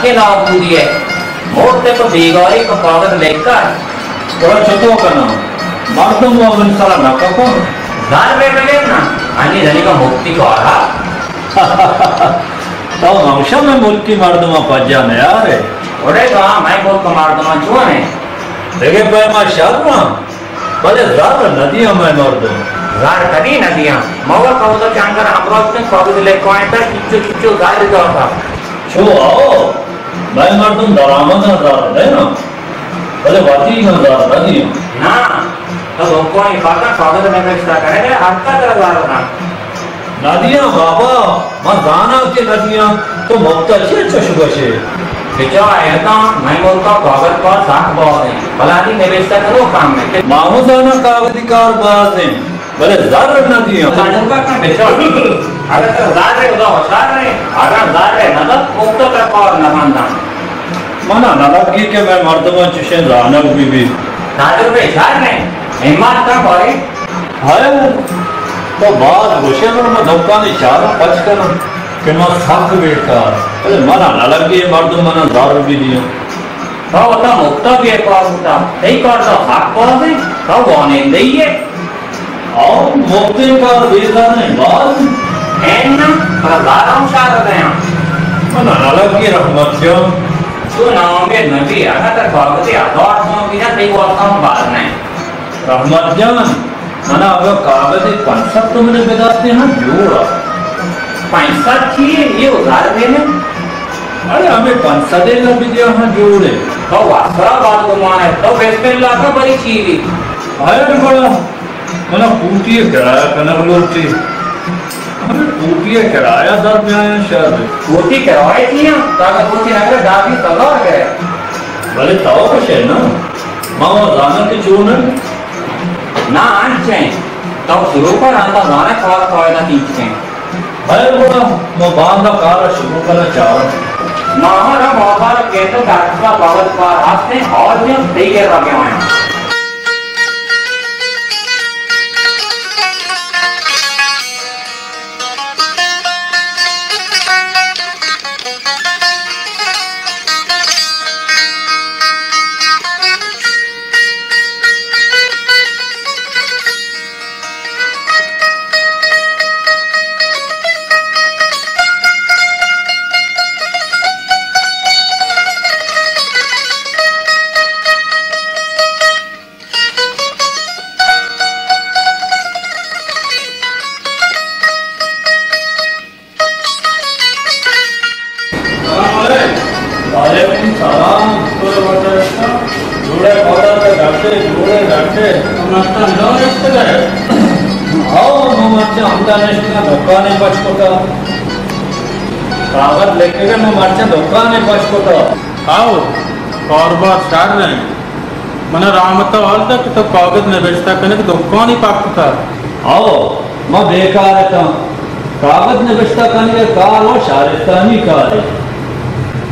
के ना दिए मोटे को बीगोरी को कागज लेकर थोड़ा छोटो करना मर्दों को अपन सारा ना कपो घर में लगे ना अन्य धनी का मुक्ति को आ रहा तो मंशा में मुल्की मर्दों में पज्जा नहीं आ रहे ओरे कहाँ मैं बोल को मार दूँगा क्यों नहीं देखे पे मैं शादमा भले ज़ार नदियों में मर्दों ज़ार कभी नदियाँ मगर कहो तो चांगर अमरोज में कागज लेकर आए थे किच्चू ज़ार इधर था छो आओ मैं मर्दों दरामद ना ज़ार नहीं ना भले वाती ना ज़ार नदियों ना तो लोगों ने पाता कागज में रिश्ता करेंगे आपका दरबार ना नदियाँ बाबा मैं जाना के नदियाँ तो मुक्त अच्छे चशुबशे बिचारा है तो मैं बोलता कागज पर साख बहुत है भला दी निवेशता करो काम में मामू जाना कागजिकार बात है भले ज़ार नदियाँ का बिचारा अगर तो ज़ार है उधर होशियार है अगर ज़ार है ना तो मुक्त कर पाओ न मानता मना ना लगी कि मैं मर्दों चुशे जाना भी राजू पे होशियार नहीं हिम्मत का भाई है तो बात घुसे में धोखा नहीं चार पच कर कि मैं थक बैठा अरे मना ना लगी मर्दों मना ज़ार भी दिया तो वो मुक्त भी एक बार होता नहीं कर तो साख बहुत है तो वो नहीं देंगे और मुक्ति का बेजा नहीं बात है ना पर ज़ारों शार गया मना ना लगी रहमत क्यों तो नाम के नबी अगर तक कागज आधार तो बिना नहीं बोलता हूँ बात नहीं रहमत जान मना अब कागज पंचक तुमने बेदाते हैं जोड़ा पैसा चाहिए ये उधार देने अरे हमें पंचदे का विद्या हाँ जोड़े तो वासरा बात को माने तो बिस्मिल्लाह का बड़ी चीज़ अरे बड़ा मना पूटिए किराया कनक लोटी हमें पूटिए किराया दर में आया शायद पूटी करवाई थी ना ताकि पूटी नगर दादी तलवार गए भले ताओ कुछ है ना माँ जाना के चून ना आंचे तो शुरू पर आंदा जाने कॉल कॉल तीचे अरे बड़ा मैं बांधा कार शुरू करना चाह रहा ना हमारा बहुत के तो डॉक्टर बाबत पर आपने और भी सही कर रखे हैं कागज लेके गए मैं मर्चे धोखा नहीं पछकोता आओ और बात स्टार्ट नहीं मना रामता और तक तो कागज में बेचता करने के धोखा नहीं पाकता आओ मैं बेकार है तो कागज में बेचता करने के कार और शारिस्तानी कार है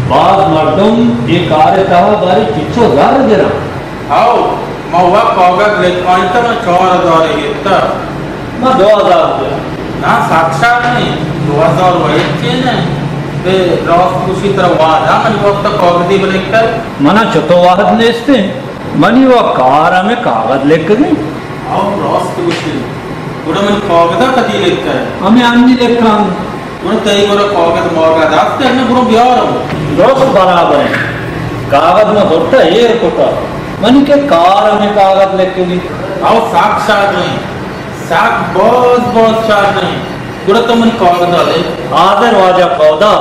बात मर्दम ये कार था बारी किच्चो ज़ार जरा आओ मौवा कागज ले कौन तो मैं 4000 है इतना मैं 2000 दिया ना साक्षात नहीं 2000 वही चीज है वे रॉस उसी तरह वादा मन वक्त कागजी लेकर मना चतो वाहद ने इसते मनी वो कार में कागज लेकर गई आओ रॉस की उसी पूरा मन कागजा कदी लेकर हमें आंधी लेकर पूरा कई बार कागज मौका दास्ते हमने पूरा बिहार हो दोस्त बराबर है कागज में होता है ये कोटा मनी के कार में कागज लेके गई आओ साक्षात नहीं साख बहुत बहुत चार नहीं पूरा तो मन कागज वाले आदर वाजा पौधा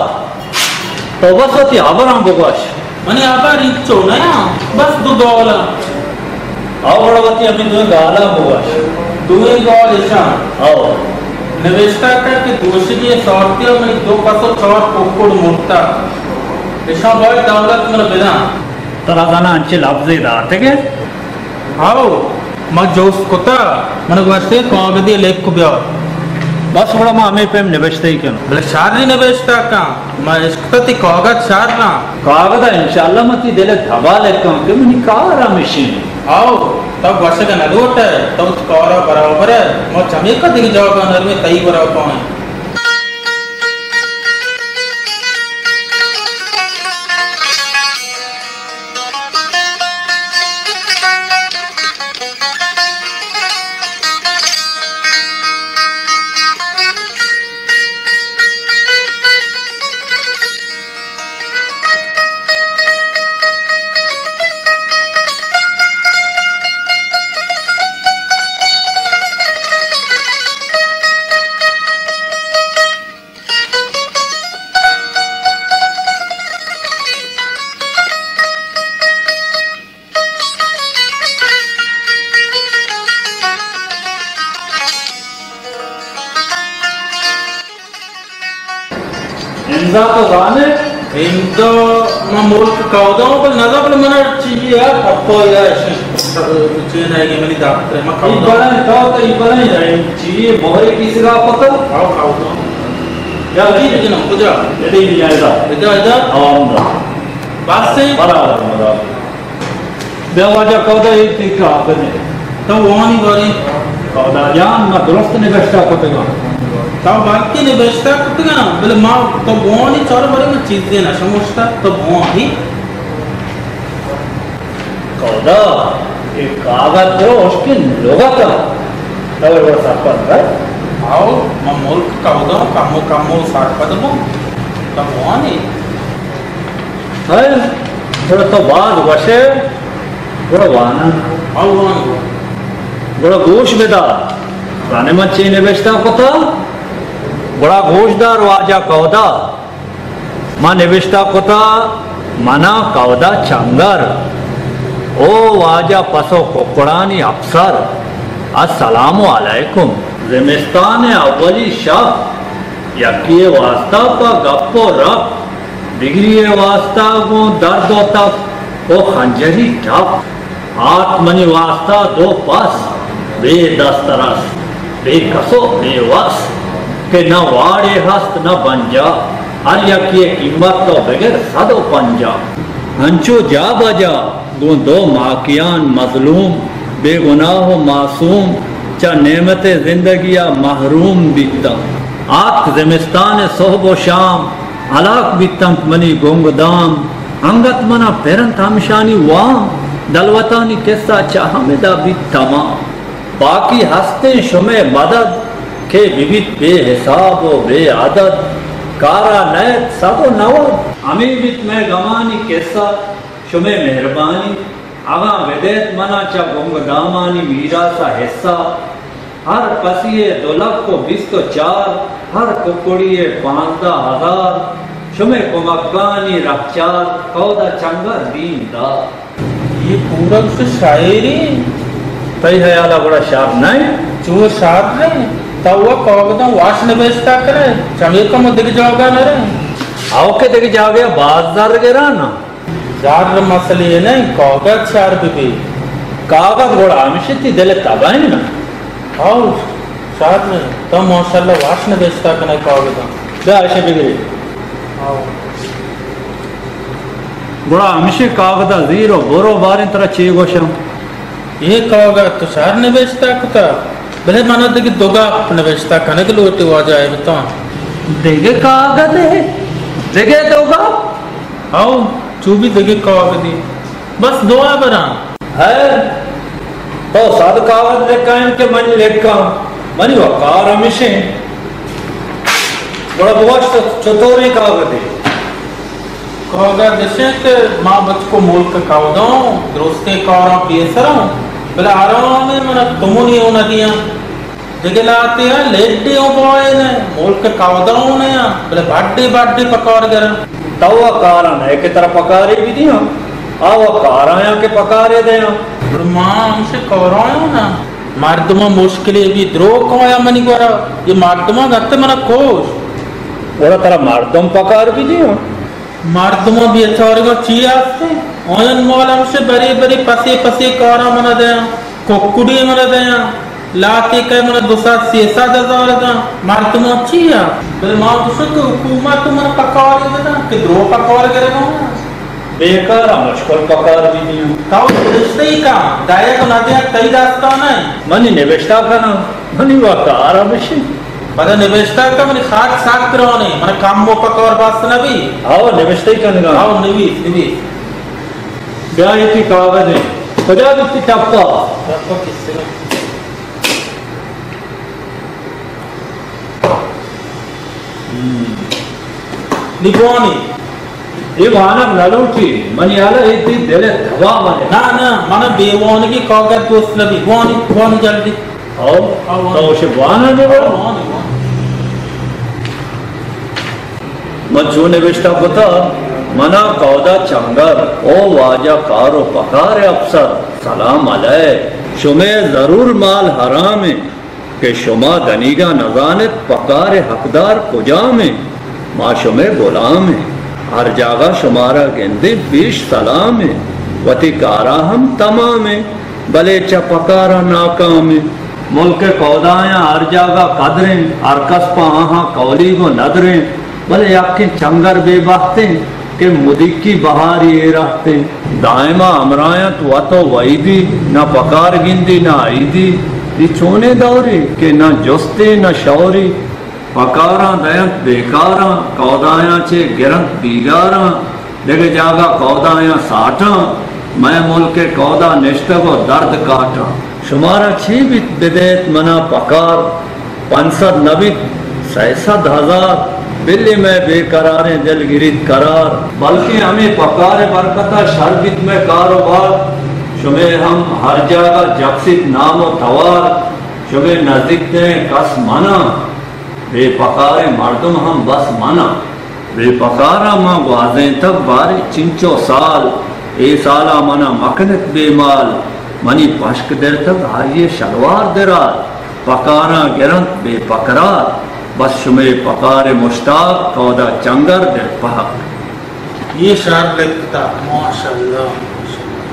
तो बस होती आबराम बगवाश मने आबा रिचो ना बस दो डॉलर आवड़वती अभी दो गाला बगवाश दो डॉलर ऐसा आओ निवेशता करके दोषी की सौरती में 204 कोकोड़ मुक्ता ऐसा बहुत दौलत मन बिना तरह गाना अंचे लफ्ज़े दाते के आओ मैं जोश कोता मन वास्ते कागजी लेख को ब्याह बस बड़ा माँ हमें पे निवेशते ही क्यों बोले शार नहीं निवेशता का मैं इसको ती कागज शार ना कागज इंशाल्लाह मती दिले धबा लेता हूँ कि मनी कार मशीन आओ तब वर्ष का नदोट है तब कारा बराबर है मैं चमेक का दिख जाओगा नर में तई बराबर पाए चीजा तो गाने इनको मैं मुल्क कौदा हूँ पर नज़र पर मैंने चीज़ यार पप्पो यार चीज़ है कि मेरी दावत है मैं कौदा इबरा तो इबरा ही है चीज़ मोहरे किसी का पता आओ कौदा या ये लेकिन हम कुछ ये नहीं जाएगा इधर आऊँगा बात से बराबर देवाजा कौदा एक ठीक आपने तो वहाँ नहीं बोली कौदा जान मैं दुरुस्त निगश्ता करेगा तब बाकी ने बेचता कुछ ना बोले माँ तो वहाँ नहीं चारों बड़े में चीज़ें ना समझता तो वहाँ ही कौदा एक कागज जो उसके लोगा का तब वो सापन है आओ मैं मुल्क कौदा हूँ कामो साठ पदमो तब वहाँ नहीं है थोड़ा तो बाद वशे थोड़ा वाना आओ वहाँ नहीं बड़ा गोश बेदा राने मच्छी ने बेचता पता बड़ा गोशदार वाजा कौदा मां ने बेचता पता मना कौदा चंगर ओ वाजा पसो कोकड़ानी अफसर अस्सलामु अलैकुम ज़िमिस्तान अव्वली शब यकिए वास्ता पा गप्पो रब डिग्री वास्ता को दर्द तक ओ खंजरी ठप आत्मनि वास्ता दो पस बेदस्तरस बेकसो बेवस के न वाड़े हस्त न बंजा हर यकिए कीमत तो बगैर सदो पंजा हंचो जा बजा गो दो माकियान मजलूम बेगुनाह मासूम चा नेमत जिंदगिया महरूम बीता आख ज़िमिस्तान सोहबो शाम हलाक बीतंत मनी गोंगदाम अंगत मना पेरंत हमशानी वाम दलवतानी किस्सा चाहमेदा भी तमाम बाकी हस्ते शुमे मदद के विविध बेहिसाब व बेआदद कारा नैत सबो नवद अमीबित में गमानी किस्सा शुमे मेहरबानी आगा विदेत मना चा गोंगदामानी मीरा सा हिस्सा हर पसिए दुलक को 24 हर कुकुड़िए 15,000 शुमे कुमक्कानी रखचार कौदा चंगर दीनदा ये पूरा उससे शायरी तई है आला बड़ा शार नहीं जो शार नहीं तब वो कौगदा वाश ने बेचता करे चमेर को मत दिख जाओगा ना रे आओ के देख जाओगे बाजार गिरा ना जार मसले ये नहीं कौगद शार भी कागज बड़ा हमेशा ती दिले तबाही ना आओ शार में तो माशाल्लाह वाश ने बेचता करे कौगदा क्या ऐसे बिगड़ी आओ बड़ा हमेशा कागदा जीरो बोरो बारे तरह ची गोशम ये कौगद तो शार ने बेचता कुता भले मानो देखी दोगा अपने बेचता कने के लोटे आ जाए बता देगे कागज है देगे दोगा आओ चूबी देखे कौगदी बस दो है बरा है तो साद कागज लेका इनके मन लेका मनी वकार हमेशा बड़ा बहुत चतुरी कागज है कौगद जैसे कि माँ बच को मुल्क कौदा दोस्ते कौरा पेसरा बोले आराम में मन तुम नहीं होना दिया जगह लाते हैं लेटे हो बॉय ने मुल्क कौदा होने या बोले बाड्डे पकड़ गया तब वह कारण है कि तरह पकारे भी दिया आ वह काराया के पकारे दे माँ हमसे कौराया ना मर्दमा मुश्किल भी द्रो कौया मनी करा ये मर्दमा गत्ते मना कोश बड़ा तरह मर्दम पकार भी दिया मर्दमा भी अच्छा और चाहिए आस्ते ओयन मोल हमसे बड़े पसे कौरा मना दे कोकुड़ी मना दे लाते कह मना दूसरा 6-7 का मर्दमा चाहिए फिर माँ दूसरे को हुकूमत मना पकार देना कि द्रो पकार करेगा बेकार मुश्किल पकार भी दिया ताऊ रिश्ते ही का दाया को ना दिया कई रास्ता नहीं मनी निवेशता का ना मनी वकार हमेशा बड़ा निवेशता का मनी खाक साक करवाने मन काम वो पकार बात ना भी आओ निवेशता ही करने का आओ निवीस क्या ये कागज है सजा दिखती टप्पा आपको किससे निपुणी ये वाहन नलूटी मनी आला इतनी दिले धवा माने ना मन बेवानी की कागज दोस्त लगी वानी जल्दी आओ तो उसे वाहन ने बोला मजू निवेशता पता मना कौदा चंगर ओ वाजा कारो पकारे अफसर सलाम अलै शुमे जरूर माल हराम के शुमा गनीगा नजानत पकारे हकदार कुजा में माशो में गुलाम है, हर जगह शुमारा गेंदे बेश सलाम है, वती कारा हम तमाम है, भले चपकारा नाकाम है। मुल्क कौदाया हर जगह कदरें, हर कस्पा आहा कौली को नदरें, भले आखें चंगर बेबाहते के मुदिकी बहारी ए रहते। दायमा अमराया तो वही दी न पकार गिंदी न आईदी, छोने दौरे के न जुस्ते न शौरी, पकारा दयंत बेकारा कौदाया चे गिरंत बीगारा, देखे जागा कौदाया साठा, मैं मुल्क कौदा निश्तगो दर्द काटा। शुमारा छे बित बिदेत मना पकार, 500 नबित 600,000, बिल्ली में बेकरारे दिल गिरित करार, बल्कि हमें पकारे बरकता शरबित में कारोबार, शुमे हम हर जगह जगसित नामो तवार, शुमे नजदीकते कस मना, बेपकारे मर्दम हम बस मना, बेपकारा माँ वाजें तक बारी चिंचो साल, ए साला मना मकनत बेमाल, मनी पश्क देर तक हारिये शलवार दरार, पकारा गिरंत बेपकरार, बस शुमे पकारे मुश्ताक कौदा चंगर दिल पहक। ये शार लिखता माशाल्लाह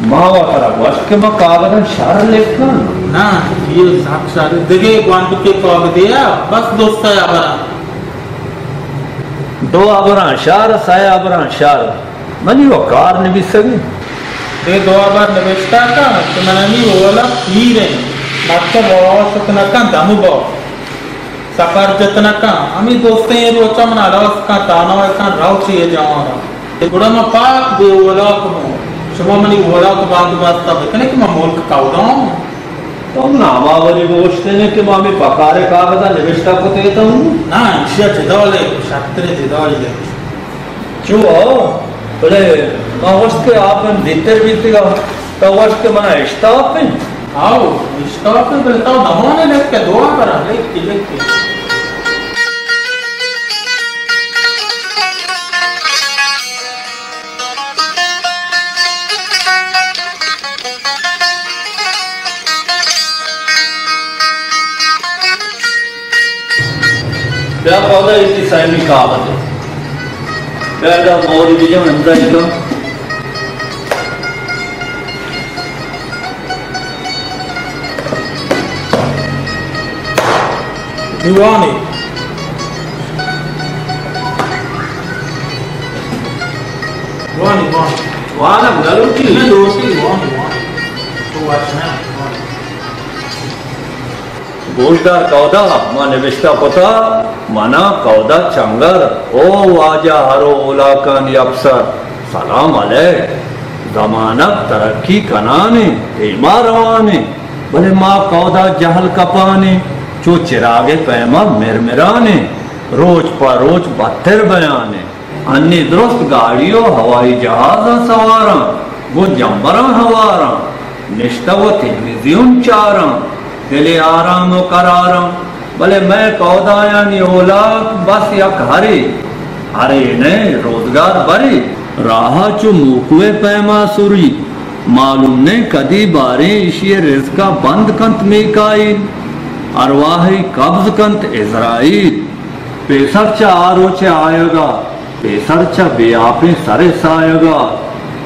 मावा करा वश के मां कागजन शार लिखना ना, ये साक्षात देखे ग्वांड के काग दिया बस दोस्त है आबरा, 2 आबरा शार साय आबरा शार मनी वो कार ने भी सगी ये 2 आबर नवेस्टा का तो मैंने नहीं बोला ही रहे मात्र बहुत सतना का दामु बहुत सकार जतना का हमी दोस्ते ये रोचा मना रास का ताना का राव चाहिए जावारा ये गुड़ा में पाक दे बोला को शुभ मनी बोला को बात बात तब इतने कि मैं मोल का काउदा तो नामा वाली गोश्ते ने कि मामी पकारे कागजा निविष्टा को देता हूँ ना इशिया जिदाले शास्त्रे जिदाले क्यों आओ बोले माँ वस्त के आप में दितर बीतेगा तो वस्त के मना इश्ताफ में आओ इश्ताफ में बोलता हूँ नमोने लेके के दुआ करा लेके क्या पौधा इसकी साइमी कहावत है, क्या मोरी भी जब अंदर ही तो दीवाने वानी वानी वाना गलती मैं रोटी वानी वानी तो वाचना गोशदार कौदा मां निविष्टा पता मना कौदा चंगर ओ वाजा हरो ओलाकन अफसर सलाम अलैक जमानत तरक्की कनाने हेमा रवाने भले माँ कौदा जहल कपाने चो चिरागे पैमा मिरमिराने रोज पर रोज बत्तर बयाने अन्य दुरुस्त गाड़ियों हवाई जहाज सवारा वो जम्बरा हवारा निश्तव तेलविजियन चारा दिले आराम कराराम भले मैं कौदाया ओला बस यक हरे हरे ने रोजगार बरे राहा चो मुकवे पैमा सुरी मालूम ने कदी बारे इशिये रिज़्का बंद कंत मेकाइल अरवाही कब्ज कंत इज़राइल पेसर चा आरोचे आएगा पेसर चा बेआपे सरे साएगा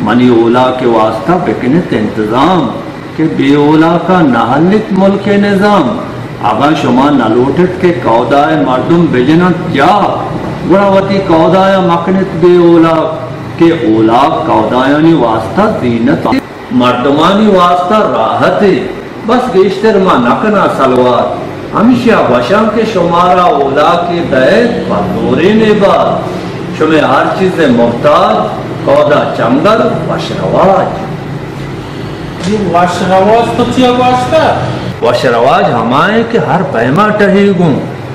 मनी ओला के वास्ता बिकनित इंतजाम के बेओला का नहलित मुल्क निजाम आगा शुमा नलोटित के कौदाय मर्दुम बिजनत क्या गुणावती कौदाया मकनित बेओला के ओला कौदायानी वास्ता दीनत मर्दमानी वास्ता राहत बस गेश्तर मा नकना सलवार हमेशा वशा के शुमारा ओला के दैत बदोरे ने बात शुमे हर चीज मोहताज कौदा चंगर वशरवाज ये वाशरवाज तो चिया वास्ता वशरवाज हमारे के हर पैमा टहेगू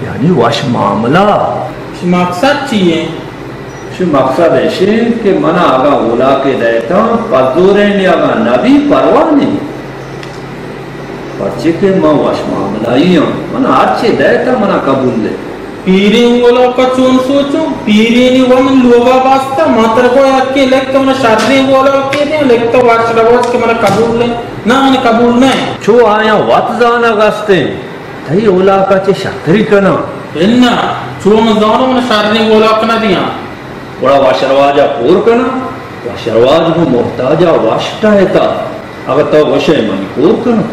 यानी वश मामला मकसद चाहिए मकसद ऐसे के मना आगा ओला के देता पदूरे ने आगा नबी परवाह नहीं पर्चे के माँ वश मामला ही मना अच्छे देता मना कबूल ले पीरे ओला का चोन सोचो पीरे ने वन लोगा वास्ता मात्र को के लेक तो मना शादी ओला के दे लेक तो वाशरवाज के मना कबूल ले ना मने कबूल नहीं छो आया वत जाना गस्ते थई ओला का चे शक्री कना इन्ना चुम दोनों मन शारनी बोला अपना दिया बड़ा वाशरवाजा पूर करना वाशरवाज को मोहताजा वाशटा है था अगर तो वशे मन पूर करना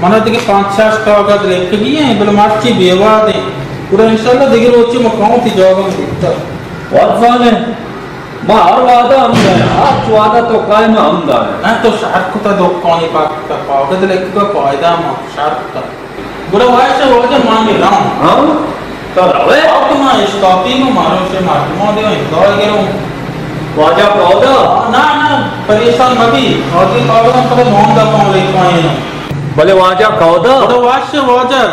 मना दिखे 5-6 कागज लिख दिए हैं बल मार्ची बेवा दे पूरा इंशाल्लाह दिखे रोची मकाऊं थी जवाब दिखता वादवान है मां हर वादा हम गए आज वादा तो कायम हम गए ना तो शार्क को तो कौन पाक का कागज लिख का कायदा मा शार्क का बुरा वाइस हो जा मान में ना हां तो रवे आप मां इस कॉपी में मारो से मार मो दे दो गेरो वाजा पौधा ना ना परेशान मबी और ये कागज पर मोहन दा कौन ले पाए ना भले वाजा कौदा बुरा वाइस हो जा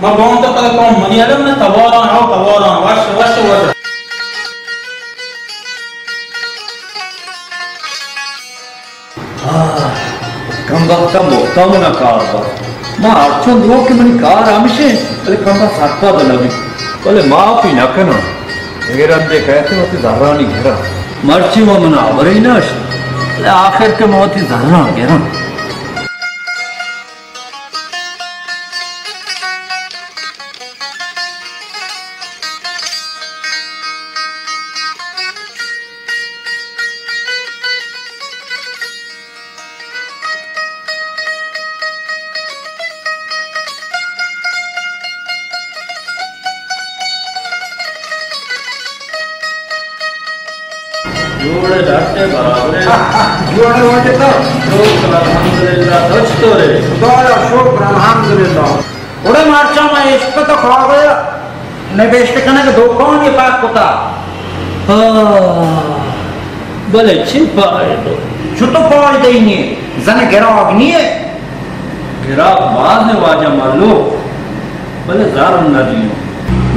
मैं मोहन दा पर कौन मनी आलम ने तवारा वाइस हो जा कम वक्त मोहता मना कार बा मां अर्चन दो के मनी कार आमिशे अरे कम बा सातवा दलगी बोले मां पी न कनो एगरन दे कहते होती जहरानी घेरा मर्ची वो मना आवरे ना ले आखिर के मोती जहरा घेरा जोड़े डाटे बराबर जोड़े होते तो अल्हम्दुलिल्लाह सच तो रे दोला शुक्र अल्हम्दुलिल्लाह उड़े मार्चा में इस पे तो खा गया ने बेस्ट करने के दो कौन ये पाक होता भले छिपा है तो छुट्टो पॉल देंगे जने गिरा अग्नि है गिरा बाद में वाजा मालू भले जार न दियो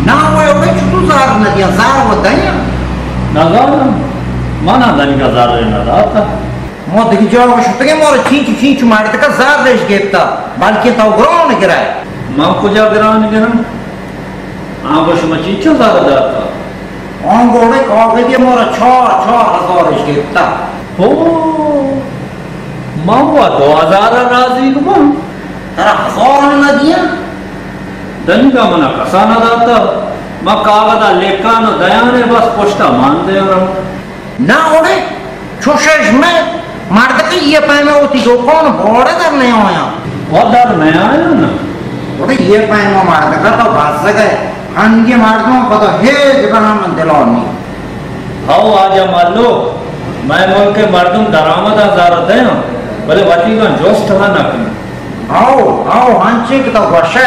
ना वो उड़े छुट्टो जार न दिया जार वो दया ना जार माना दनी का जार न दाता मो देखी जाओ शुट्टे मोर चींच मारते का जार देश गेता बल्कि तो ग्राउंड गिरा है मां कुजा गिरान गिरन आगोश मचीचो जार दाता ऑन गोड़े कॉल के मोर छोर हजार देश गेता हो मां हुआ 2000 राजी को तेरा हजार न दिया दनी का मना कसाना दाता मां कागदा लेकानो दयाने बस पोस्टा मान दे रहा ना उड़े छोशेश में मारते के ये पाए में होती जो कौन बोड़े करने आया बहुत डर मैं आया ना उड़े ये पाए में मारते का तो भाग सके हंगे मारते हो को तो हे जगह हम दिलानी हाउ आजा मालो मैं मोल के मर्दुम दरामद हजार दे भले वाटी का जोश ठहा ना कि आओ हंचे के तो वर्षे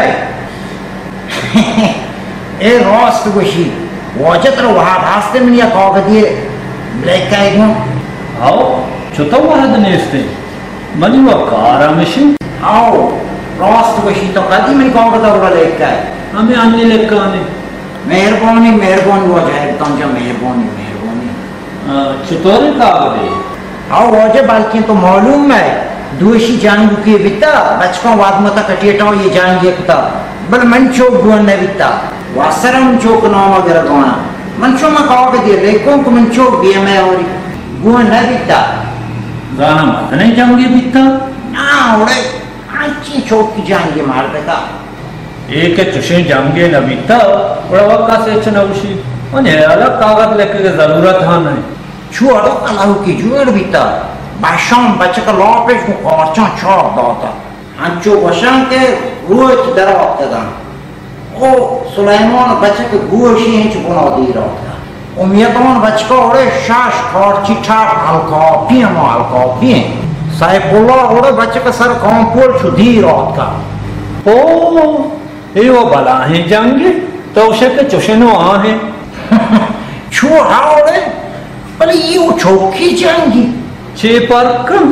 ए रोस्ट वशी वजत रो वहां रास्ते में या कॉग दिए ब्लैक का एक हाउ छुतो वाहद नेस्ते मनी वो कार हमेशा आओ रोस्ट वशी तो कदी में कॉग तो ब्लैक का हमें अन्य लेकाने मेहरबानी वो जाए तुम जो मेहरबानी छुतोरे का दे आओ वजह बाल्कि तो मालूम है दूसरी जान की बिता बचपन वाद मत कटिएटा ये जान ये कुता बल मंचो गुण ने बिता वासरम चोक नाम वगैरह गोना मंचो में कहो के दिए लेकों को मंचो बिया में और गुण ने बिता गाना मत नहीं जाऊंगी बिता ना उड़े अच्छी चोक की जान ये मार देगा एक चुशे जाऊंगे न बिता बड़ा वक्का से चनौशी उन्हें अलग कागज लेके की जरूरत है नहीं छुआड़ो कलाहू की जुएड़ बिता बाशाम बच्चे का लॉपेज को कॉर्चा छोड़ दाता अंचो बशाम के रोज दरवाते दा ओ सुलेमान बच्चे के गोशी हैं चुपना दी रहा था उम्मीदवान बच्चे को ओरे शाश खौर चिट्ठा हल्का पिए साइपुल्ला ओरे बच्चे का सर कॉम्पोल छुदी रहा था ओ ये वो भला है जाएंगे तो उसे के चुशनो आ है छुआ ओरे भले ये वो चौकी जाएंगी छे पर कम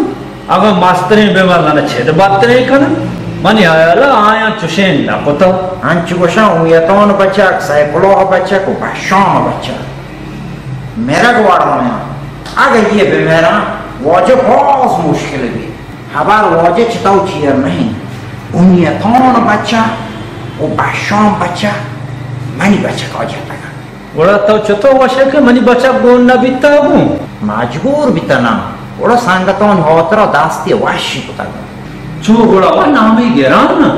अगर मास्टरे बेमार ना छेद बात नहीं करना मनी आया आया चुशेन ना पता अंच गोशा उम्मीदवान बच्चा साइपुल्ला बच्चा को बाशाम बच्चा मेरा गवाड़ में आगे ये बेमेरा वाजे बहुत मुश्किल है हबार वाजे चिताऊ चियर नहीं उम्मीदवान बच्चा वो बाशाम बच्चा मनी बच्चा का जाता है बड़ा तो चतो वशे के मनी बच्चा गोन ना बिता हूं मजबूर बितना बड़ा संगतोन होतरा दास्ती वाशी पता छो बड़ा वा नाम ही गेरान ना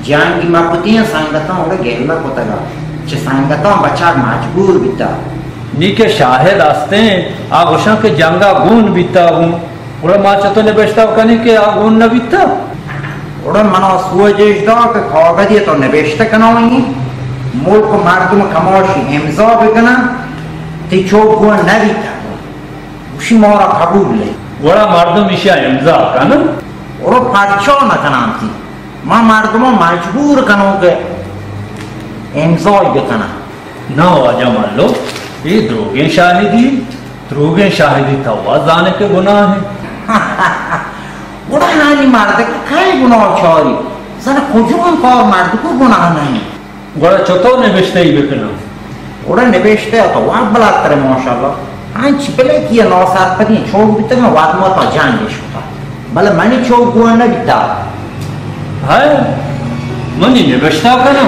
जान की मापतियां संगतों और गेलना पता चे संगतों बच्चा मजबूर बिता नी के शाहिद आस्ते आगोशा के जंगा गुण बीता हूँ उड़ा माँ चतो ने बेचता कने के आगुन न बीता उड़ा मनो सुअजेश दो के कागज़ी तो निवेश कनाओगी मुल्क मर्दम कमोशी इम्ज़ा बिकना तिचो गुआ न बीता उसी मोरा कबूल ले उड़ा मर्दम इशा इम्ज़ा कना उड़ा पार्चो न कनांती माँ मर्दमों मजबूर कनोगे इम्ज़ा बिकना ना वाजा मान लो ये द्रोगे शाहिदी था जाने के गुनाह है उड़ा हानी मर्द का खाए गुनाह छोरी सर कुछ और मर्द को गुनाह नहीं उड़ा चतो ने बेचते ही बिकना उड़ा निवेशते तो वाद बला करे माशाल्लाह आज पहले किया 9 साल पति छोड़ बिते में वाद मत तो जान ले शुता भले मनी छोड़ गुआ न बिता है मनी ने बेचता करना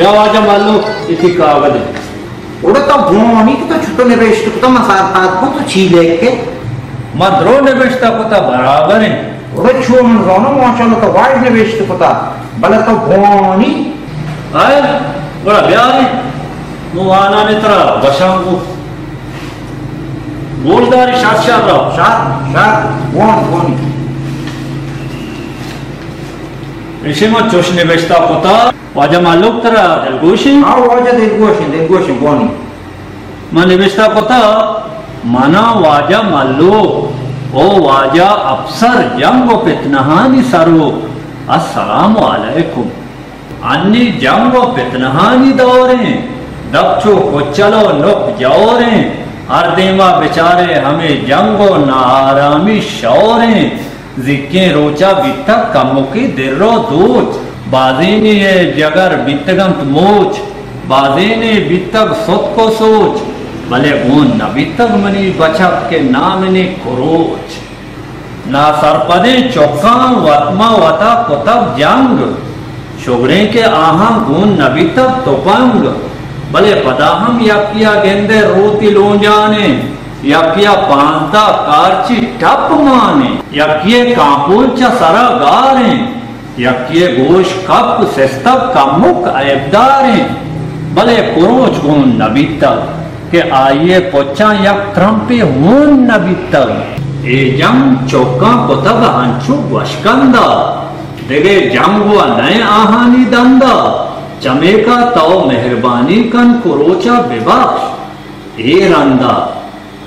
आवाजा मान लो इसी कागज उड़ा तो भोनी तो छुट्टो निवेश तो मसार पात को तो छी लेके मद्रो निवेश ता पता बराबर है उड़ा छो मन रोनो माशाल्लाह तो वाइड निवेश तो पता भले तो भोनी आए बड़ा ब्याह है मुआना ने तरा बशांगो गोलदारी शादशाह रहो शाद भोनी इसे मत चोश निवेश ता पता वाजा मालूक तरा दिलगोशी हाँ वाजा दिलगोशी भोनी मैं निवेश ता पता मना वाजा मालूक ओ वाजा अफसर जंगो पितनहानी सरो अस्सलामु अलैकुम अन्नी जंगो पितनहानी दौरे दक्षो को चलो नुक जौरे अर्देमा बेचारे हमें जंगो नारामी शौरे जिक्के रोचा बित्तक कमो की दिर्रो दूच बाजीनी है जगर बित्तगंत मोच बाजीनी बित्तक सुत को सोच भले गुण न बित्तक मनी बचक के नाम ने कुरोच ना सरपदे चौका वत्मा वता कुतब जंग शुगरे के आहा गुण न बित्तक तोपंग भले पदाहम यकिया गेंदे रोती लोंजाने यकिया पांता कारची टप माने यकिये कांपुलचा सरा गारे यकिये गोश कप सेस्तक कमुक ऐबदारे भले कुरोच गुण नबीतक के आइए पोचा यक त्रंपे हुन नबीतक ए जंग चौका कोतब हंचु वशकंदा देगे जंग हुआ नए आहानी दंदा चमेका तो मेहरबानी कन कुरोचा विबख्श ए रंदा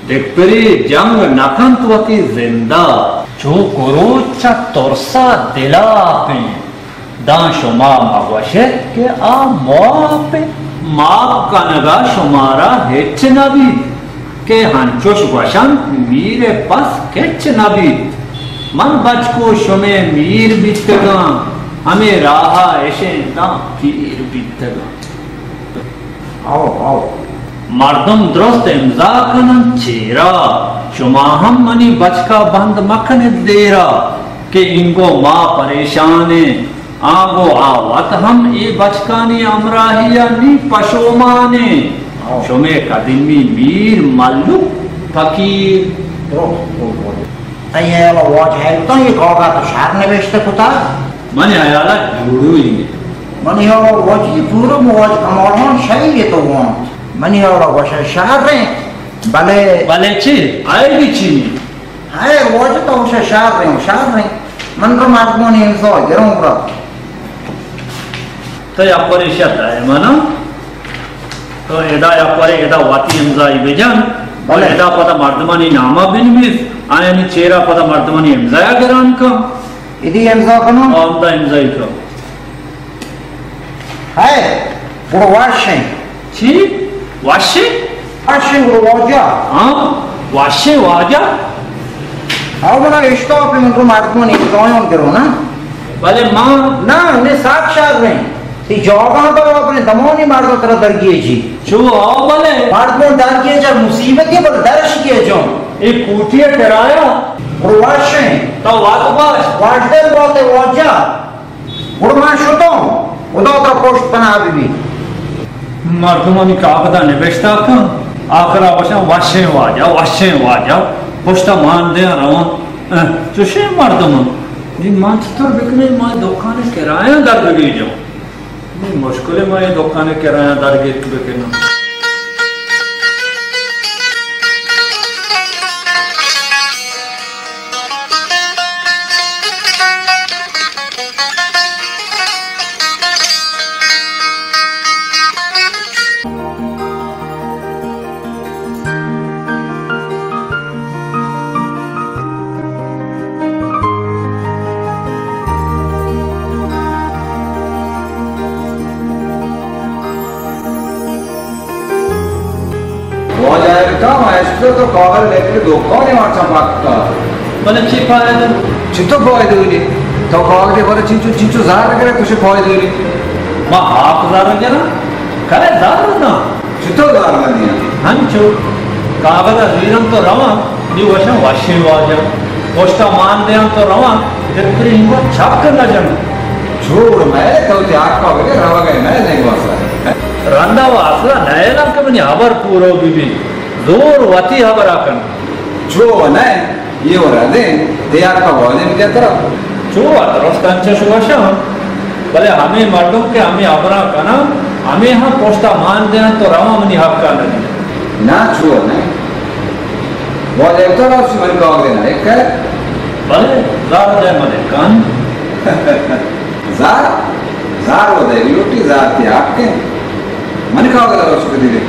दिक्परी जंग नखंतवती जिंदा जो कुरोचा तोरसा दिला पे दाशुमा मवशत के आ मोपे माप कनगा शुमारा हेच नबी के हंचुश वशंत मीरे पस केच नबी मन बच को शुमे मीर बितगा हमें राहा ऐसे ना पीर बितगा आओ मर्दम दुरुस्त इम्जा कनन चेरा शुमा हम मनी बचका बंद मखन देरा के इनको माँ परेशाने आगो आवत हम ये बचकानी अमराहिया नी पशोमाने शुमे कदिमी मीर मल्लु फकीर ये वाला वाज है तो ये कहोगा तो शहर निवेश तो कुता मने आयाला जुड़ू ही मनी वाला वाज ये पूरा वाज कमाल सही है तो वो मनी वाला वाज शहर रे भले ची आएगी ची है वाज तो उसे शहर रे मन को मार्ग में नहीं सो गिरों पर तो या परिषद है मना तो एदा या परे एदा वाती Imja इबेजन Bale eda pada mardmani nama bin bis ayani chera pada mardmani imzaya geran ka. Idi imza kanu? Amda imzai ka. Hai, buru washe. Chi? Washe? Washe buru waja. Ha? Washe waja? How mana ishta apni mundru mardmani doyon karo na? Bale ma Na, ne sakshar mein. Ti joga to apne damoni mardo tara dargiye ji. chu ao bale Mardmon dargiye ja musibat ke bal darsh kiye jo. e kutiya teraya Buru washe. ta wat bas Washe bote waja. Buru ma shuto. Uda tra post pana bibi. mardmani kagada nebeshta ka akhira washe waja posta man de rawan chu she mardman ni manchtor bekne ma dokane kiraya dar bege jo ni mushkile ma dokane kiraya dar ge bekena maestro to cover level dokone marcha pakka bale chi paayda chito boyduni to cover de bole chichu zar kare kushe boyduni ma aap zara gena kare zara na chito zar niya hanchu kagada hiram to rama ni washe waja posta man de to rama idekri ingo chakka na jana छोड़ मैं तो त्याग का बगे रवा गए मैं नहीं वासा randa wasla nayana kamani habar puro bibi जोर वती हबर आकन जो ना ये हो रहा है त्याग का बोले क्या तरह जो अदरस कंचे सुगशा भले हमें मर्दों के हमें अबरा कना हमें यहाँ पोस्टा मान देना तो रवा मनी हक का नहीं ना छुआ ना बोले तो ना उसी मन का देना एक है भले जार दे मने कान जार हो दे ड्यूटी जार त्याग के मन का देना उसको दे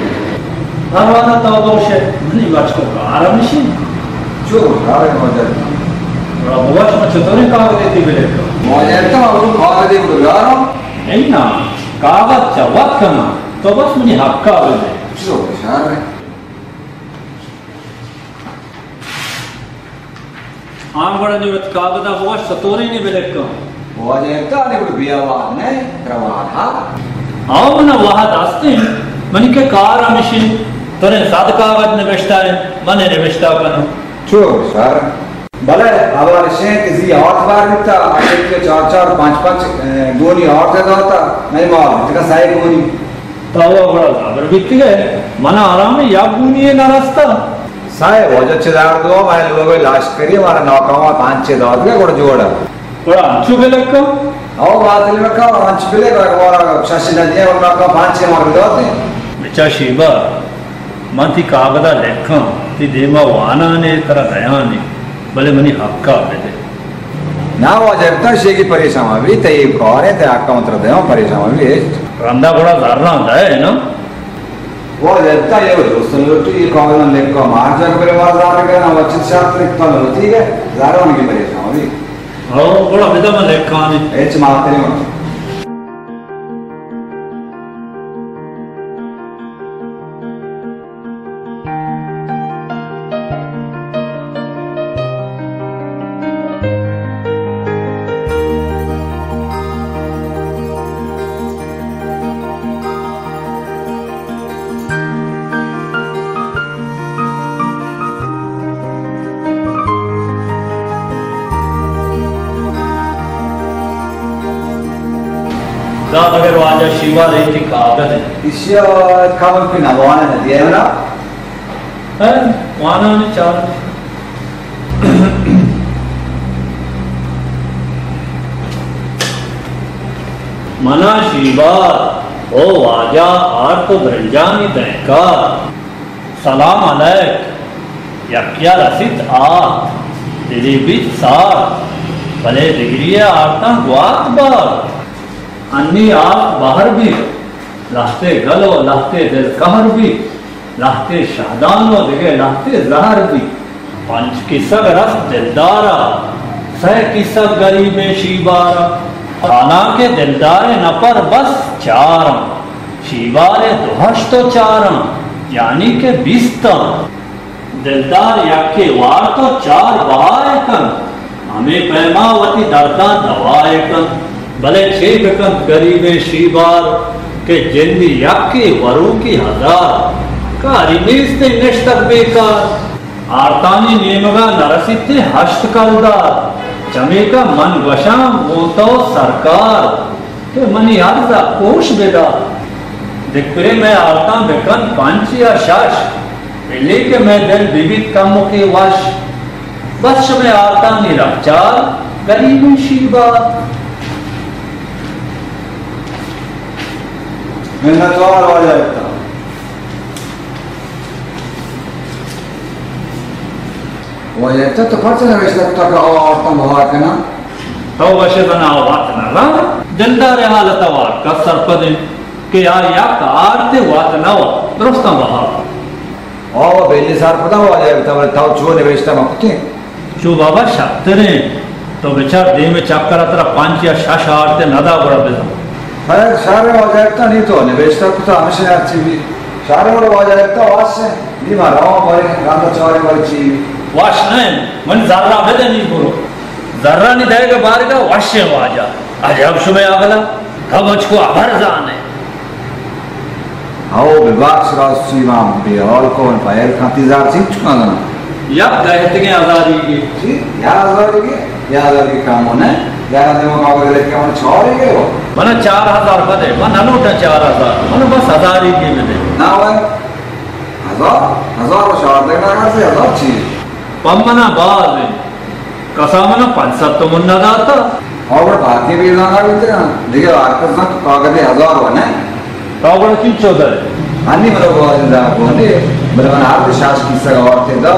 हरवाना तो दोषे मनी वाच को आरामशी जो हारे मौजूद वाच में चतुरे का देती बिले को मौजूद तो अब खावा दे बुलारो नहीं ना कागज चवत करना तो बस मनी हक का बिले जो शारे आंगड़ा जो कागदा वाच चतुरे नहीं बिले को मौजूद तो ने कोई बियावा ने प्रवाहा आओ ना वहाँ दास्ते मनी के कार मशीन तोरे साध कागज ने बेचता है मने ने बेचता कनो जो शारे भले हमारे शेख किसी और बार बिता अगर के 4 5 गोनी और दे होता नहीं मार इसका साइड गोनी तो वो बड़ा जाबर बिकती है मना आराम है या गुनी है ना रास्ता साय वजह से दार दो मैं लोगों लाश करिए हमारा नौकावा 5 6 दौड़ के कोड़ जोड़ा बड़ा अंचु के लग आओ बात ले का अंच पिले का हमारा शशि नदी और नौका 5 6 मार दोते बेचा शिवा मंती कागदा लेखा ती देमा वाना ने तरह दया ने भले मनी हक्का बेदे ना वजह तो शेख की परेशान हुई ते ये करे ते आका मंत्र दे परेशान हुई रंदा बड़ा जारना है ना वो जब ये दोस्तों लोग ये कॉमन लेक को मार जाकर मेरे पास आ रहे हैं वचित शास्त्र इतना होती है ज़ारा उनकी परेशान हुई आओ बड़ा बेदा में लेखा ने एच मारते हैं अगर वाजा शिवा रेती कागज है इसे कामल पे नवाना है दिया है ना वाना ने चार मना शिवा ओ वाजा आर तो ब्रंजानी बैंका सलाम अलैक यक्या रसित आ दिली बीच सार भले डिग्रिया आरता गुआत बार अन्नी आप बाहर भी लाते गलो लाते दिल कहर भी lahte shahdan o dige lahte zahar di panch kisag ras dildara sah kisag garibe shibara खाना के दिलदारे नफर बस चार शिवारे दुहश तो चार यानी के 20 दिलदार यके वार तो 4 बहायकन हमें पैमावती दर्दा दवायकन भले 6 बेकन गरीबे शिवार के जिंदी यके वरु की 1000 कारिनीस ते निष्ठक बेकार आर्तानी नेमगा नरसिते हष्ट कलदार जमे का मन वशाम वो तो सरकार के मनी आरजा कोश बेदा दिखरे में आलता बेकन पंच या शाश पहले के मैं दिल विविध कामों के वश बस में आलता निराचार गरीबी शिवा मैंने तो और आ जाता وجدت تفرسنا بيشتك أوارتم بهاكنا तो वशे बनाओ बात ना ला जल्दार हालत वार कसर पदे के या कारते वात ना वा दुरुस्त बहा और बेली सार पता हो जाए तब ताऊ चोने बेचता मकुते जो बाबा शक्तरे तो बेचार दे में चक्कर अतरा 5 या 6 आरते नदा बड़ा बेजा है सारे हो जाए तो नहीं तो ने बेचता कुछ हमेशा अच्छी भी सारे हो जाए तो वासे नहीं मारा बड़े गांधा चारे वाली चीज वाश नहीं मन जर्रा बेदे नहीं बोलो जर्रा नहीं देगा बाहर का वाश्य वाजा अजब सुबह आगला कब मुझको अभर जाने आओ विवाक्स राष्ट्रीय माम भी और कौन पायल खातीजार सीख चुका ना या कहते हैं आजादी की जी यार आजादी की काम होने यार आदमी को आगे लेके हम छोड़ गए वो मना 4000 बदे मन अनोटा 4000 मन बस 1000 की में दे ना भाई 1000 शॉट देना कहाँ से 1000 चीज पम्मना बाज कसामना 500 मुन्ना दाता और भारतीय भी ना भी थे देखिए आपके साथ कागज 1000 होने तावड़ की चौदह अन्य मतलब वो जिंदा बोले मतलब आप शास किसी और थे दा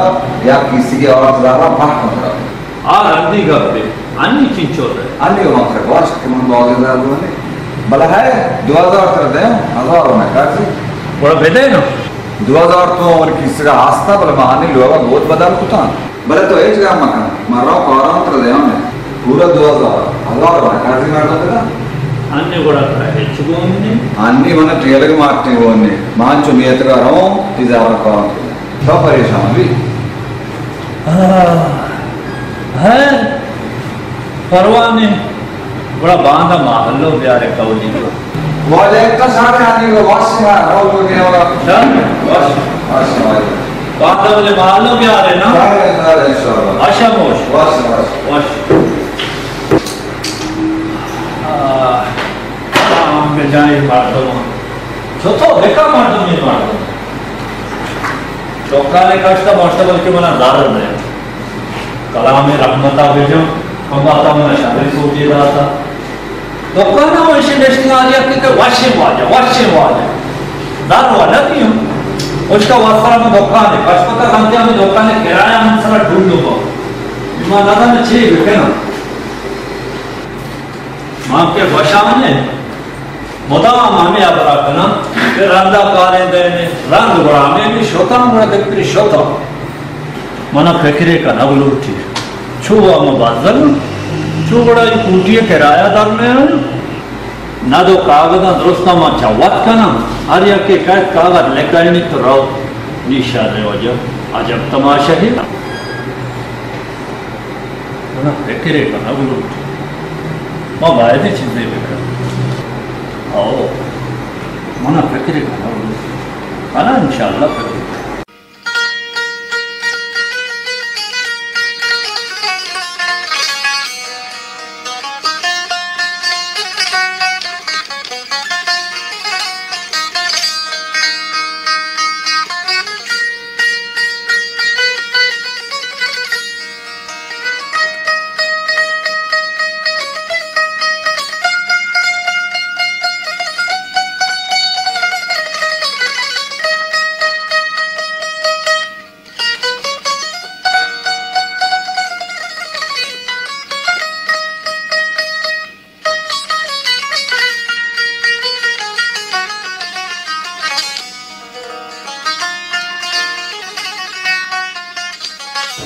या किसी के और ज़्यादा बात कर आ रंदी करते अन्य की चौदह अन्य वो मतलब वाश के मन बहुत जिंदा बोले भला है 2000 कर दे 1000 होने का सी बड़ा बेदे ना 2000 तो और किसी का आस्था भला महानी लोग बहुत बदल कुता भले तो एक जगह मकान मारो कारण कर दे हमने पूरा 2000 होने का सी मार दो अन्य बड़ा है चुगोने अन्य मने ट्रेलर के मारते हैं वो ने मान चो नियत का रहो तिजारा का तो परेशान भी है परवाने बड़ा बांधा माहौल प्यारे कौजी को वो देखता सारे आदमी को वाश में रहो तो क्या होगा चल वाश बांधा वाले माहौल प्यारे ना सारे इंशाल्लाह आशा मोश वाश में जाए मार दो छोटो बेका मार दो नहीं मार दो चौकाने कष्ट मास्टर बल्कि मना दार दे कलाम रहमता भेजो हम आता मना शादी सोचिए रहा था लोकाना वैसे नेशनल आलिया के वाशे वाजा दार वाला क्यों उसका वासरा में दुकान है पचपता घंटे में दुकान है किराया हम सारा ढूंढ लो विमान दादा में छह बेटे ना मां के वशाने मुदाम हमें अब रखना फिर रंदा कारे देने रंग बड़ा में भी शोता बड़ा देखते शोता मना फेकरे का नवल उठी छुआ में बाजल छू बड़ा ये कूटिए किरायादार में ना दो कागज दुरुस्त में चवत का ना आर्या के कैद कागज लेकर नहीं तो रहो निशा रे वजह अजब तमाशा ही मना फेकरे का नवल उठी मां बायदे चीजें बेकर आओ मना फिक्र करना इंशाल्लाह फिक्र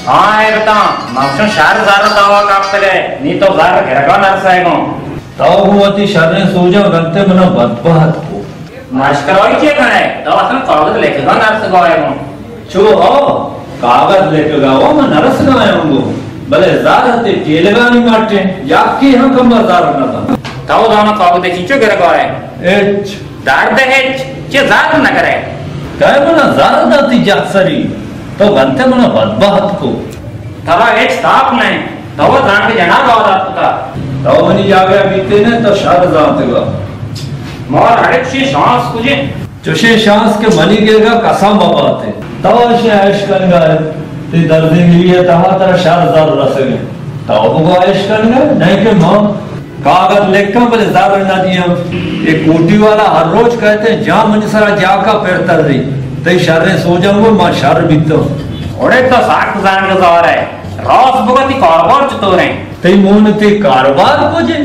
हाँ है बता माउशन शार ज़ारा तावा काप करे नी तो ज़ारा घेरगा नरसाएगो ताव हुआती शारे सोजा गंते मना बदबात को मास्करवाई क्या करे तो असल कागज लेके गा नरस गाएगो चो हो कागज लेके गाओ मैं नरस गाएंगो भले ज़ारा ते टेलगानी माटे याकी हम कम ज़ारा ना था ताव दाना कागज देखी चो घेरगा है एच दार दे है चे ज़ारा न करे काय मना ज़ारा दाती जासरी तो गंते मना बदबात को तवा एक स्टाफ नहीं तवा जान के जना गाव रात का ताव मनी जागे बीते ने तो शार जाते गा मोर हड़क शी सांस कुजे चुशे शांस के मनी गिरगा कसम बाबाते तवा शे ऐश करगा ते दर्दे लिए तहा तर शार जार रसगे ताव को ऐश करगा नहीं के मां कागज लेकर बोले जार ना दिया ये कोटी वाला हर रोज कहते हैं जा मनी सारा जाका पैर तर रही ते शारे सो जाऊंगा मां शार बीतो ओरे तो साख जान के जावर है रोज भगती कारोबार चतो रहे ते मोन ते कारोबार को जे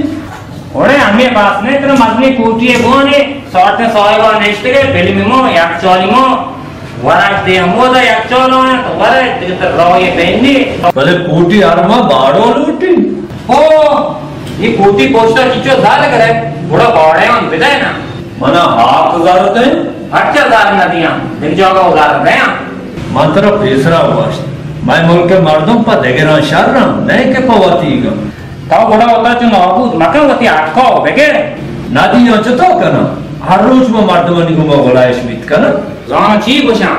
ओरे हमें पास ने तेरे मजनी कोटी है बोने सौटे सौएगा नेक्स्ट के फिल्म में एक चोली में वराज दे मोदा एक चोलो है तो वरे ते रो ये बेंदी भले कोटी आरमा बाड़ो लूटी ओ ये कोटी पोस्टर किचो जाल करे बड़ा बाड़े on विदाय ना मना हाथ जारते अच्छा जार नदियां दिख जाओगा उजार गया मंत्र पेसरा वाश मैं मुल्क के मर्दों पर देगरा शर्म नहीं के पवती गा ताऊ बड़ा होता जो नाबूद मकवती आटको बेगे नादी चतो कना हर रोज में मर्दमनी गुमा गोलाइश बीत कना जान ची बशा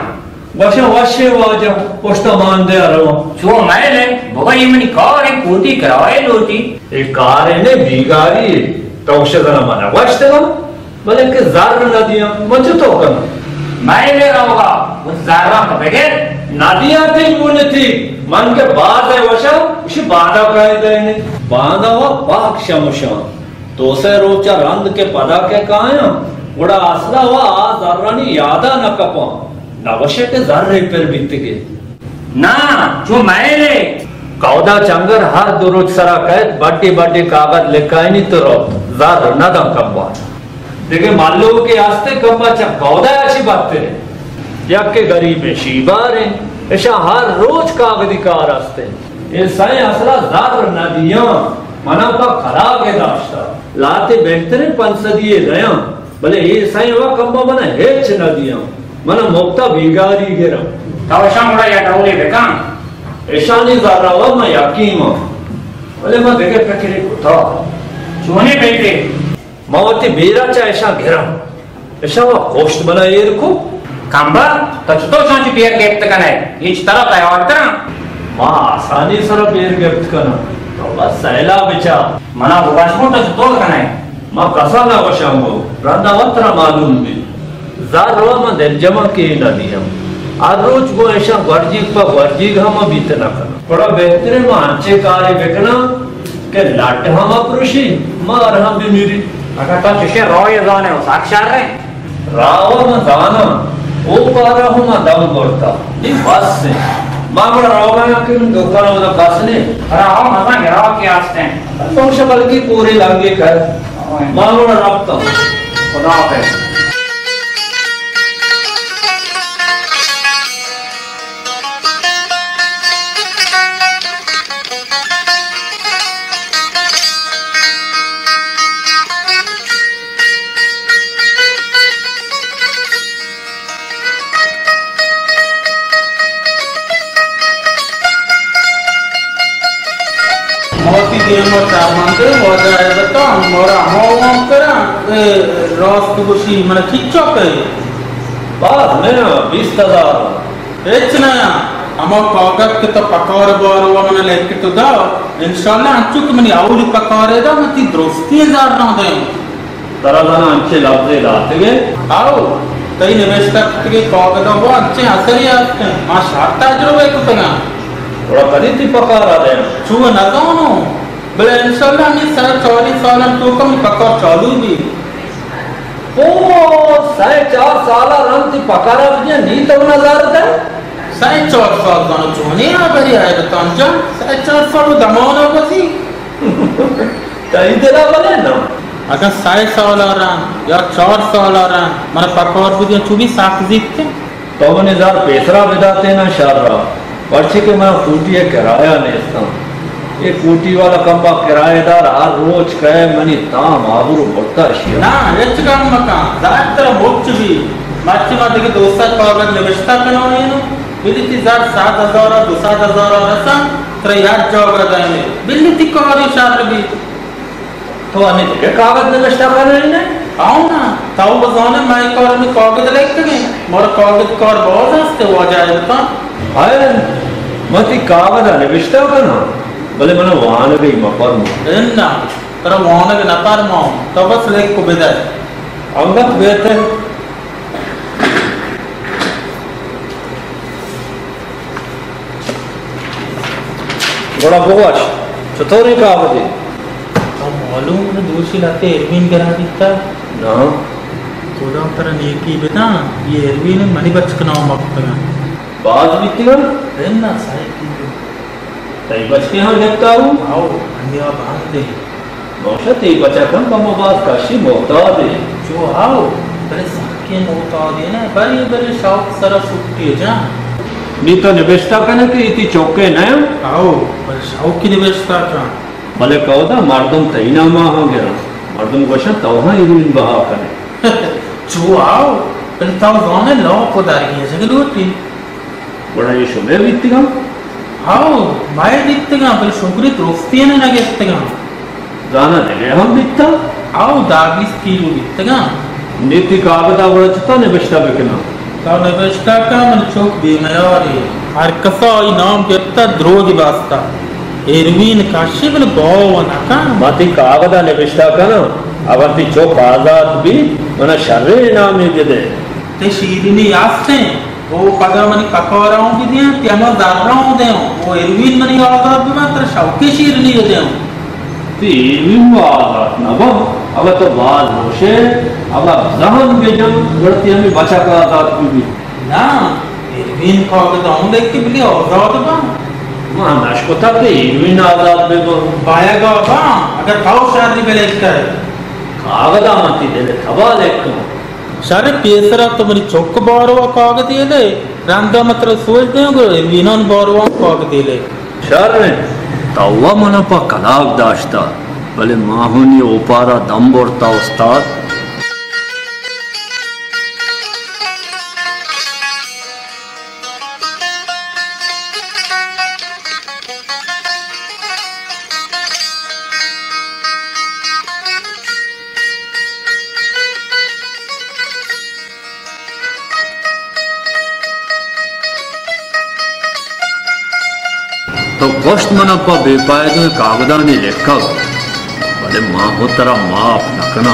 बशा वशे वाजा पोस्टा मान दे रहो जो मैले बोगा ये मनी कार एक कोटी कराए लोटी एक कार ने बीगारी तो उशदना मना वशतगा भले के जार नदियां मचतो कना मैले रहोगा उस जारा का बेगे नदियां थे मुने थी मन के बाद है वशा उसे बांधा कहे देने बांधा हुआ पाक शमशान तो से रोचा रंद के पदा के काया बड़ा आसरा हुआ आ जर्रानी यादा न कपा नवशे के जर्रे पर बीत के ना जो मैले कौदा चंगर हर दुरुज सरा कहत बड्डी बड्डी कागज लिखाई नहीं तो रो जर न दा कपा देखे मालूम के आस्ते कपा चा कौदा अच्छी बात है या के गरीब में शीबार है ऐसा हर रोज कागजी कार आस्ते ये साए असला जर नदियां मना का खराब है दाश्ता लाते बेहतरीन पंसदिए गया भले ये साए वा कम्बा मना हेच नदियां मना मुक्ता बिगारी गिरा ताऊ शामुड़ा या डोले बेका ऐसा नहीं कर रहा हुआ मैं यकीन हूँ भले मैं देखे प्रक्रिया को था चुने बेटे मावती बेरा चा ऐसा घेरा ऐसा हुआ कोष्ट बना ये रखो कांबा तो चुतो चांची पियर गेप्त कने इच तरह तैयार करा मां आसानी सर पेर गिफ्ट करना तो बस सैला बिचा मना बुगाशमो तो चुतो कने मां कसा ना वशांगो रंदावत्रा मालूम भी जार रोआ में दिल जमा के ना दिया आज रोज को ऐसा वर्जी पर वर्जी घाम बीत ना करना बड़ा बेहतरीन में आंचे कार्य बेकना के लाट हम अपरुषी मार हम भी मेरी अगर तो चुशे रोय जाने हो साक्षात रे रावा में जाना ओ पारा हूँ मैं दम करता ये बस से माँ बड़ा रावा में कि दुकान वाला बस ने अरे आओ मजा गिराओ के आस्ते हैं वंश बल की पूरी लागे कर माँ बड़ा रखता खुदा पे मोती देव चार मंदिर मोदा है बता मोरा हो करा रोज की बुशी मन खिच्चो पे बस मैं 20,000 एच नया अमो कागज के तो पकौर बोर वो मन लेके तो दाओ इंशाल्लाह अंचु के मनी आउरी पकौरे दा मती दोस्ती हजार ना दे तरह तरह अच्छे लफ्ज़ लाते गए आओ तई निवेश के कागज वो अच्छे असरी आते मां शाता जरूर एक तना थोड़ा कदी थी पका रहा है चुआ ना दोनो बले इंशाल्लाह नि 40 साल तो कम पका चालू भी ओ 4.5 साल रंग थी पका रहा है नी तो नजर था 4.5 साल दोनो चुने आ बरी आए तो अंजा 4.5 साल दमानो बसी कहीं तेरा बने ना अगर 6 साल आ रहा या 4 साल आ रहा मारा पका और बुदिया चुबी साख जीतते तो 5000 पैसरा बिदाते ना शारा पर्चे के मैं कूटी किराया नेस्ता ये कूटी वाला कंपा किराएदार हर रोज कहे मनी ताम आबरू बढ़ता शिया ना ಹೆಚ್ಚು काम मका ज़्यादातर मुच्च भी मच्च मत के दोस्ता कागज व्यवस्था करना है बिल्ली जार 7,000 2,000 रसा तर याद जॉब रहता है बिल्ली ती कारी शार भी तो अने के कागज व्यवस्था कर रहे हैं आओ ना ताऊ बजाने मैं कार में कागज लेके गए मोर कागज कार बहुत हंसते हो जाए तो हाय मती कागज व्यवस्था करना भले मने वाहन गई मपर ना तर वाहन के नपार मो तो बस लेक को बेदा अंगत बेते बड़ा बोझ चतुरी कागज तो मालूम है दोषी लाते एरविन करा दिता ना थोड़ा पर नेकी बेटा ये एरविन मनी बच के नाम मक्ता बाज बीतीगा रेना साइड तई बच के हम देखता हूँ आओ अंडिया बांध दे मौशा तई बचा कम कम बात काशी मोहता दे जो आओ बड़े साके मोहता दे ना बड़ी बड़ी शौक सरा सुट्टी जा नी तो निवेशता करने की इतनी चौके न आओ पर शौक की निवेशता का भले कहो था मर्दम तई ना माँ हो गया मर्दम क्वेश्चन तो हाँ इरुइन बहा करे जो आओ पर ताऊ गाने लॉ को दारी है जगह लोटी बड़ा ये शुभे बीती का आओ माय दिखते का पर शुक्री दोस्ती है ना गेते का जाना देगे हम बीतता आओ दागी स्कीलू दिखते का नीति कागदा बड़ा चता निवेशता बेकना ताऊ निवेशता का मन चौक बेमयारी हर कसा ई नाम केता द्रोगी वास्ता एरविन काशिबल बावना का माती कागदा निवेशता करना अगर ती चौक आजाद भी मना शर्रे नाम ही दे ते शीरिनी आस्ते वो पगा मनी ककोराओं की दिया त्यामा दाराओं दे वो एरविन मनी आजाद भी मात्र शौकी शीरिनी दे ती एरविन आजाद ना वो अब तो बाल होशे अब जहन के जम गलती हमें बचा का आजाद भी ना एरविन का गदाऊं देख के बिली आजाद बा मां नाशकोता के एरविन आजाद बे बो बायगा बा अगर ताऊ शादी बेले कर कागदा मती दे थवा लेक शारे पेसरा तो मनी चौक बारवा कागज दे ले रांदा मात्र सोच दे गो एरविन बारवा कागज दे ले शर ने तवा मना पा कलाक दाश्ता भले माहुनी ओपारा दम बोरता उस्ताद तो गोश्त मनप्पा बेपायदो कागदा ने लेखा भले माँ हो तेरा माफ नकना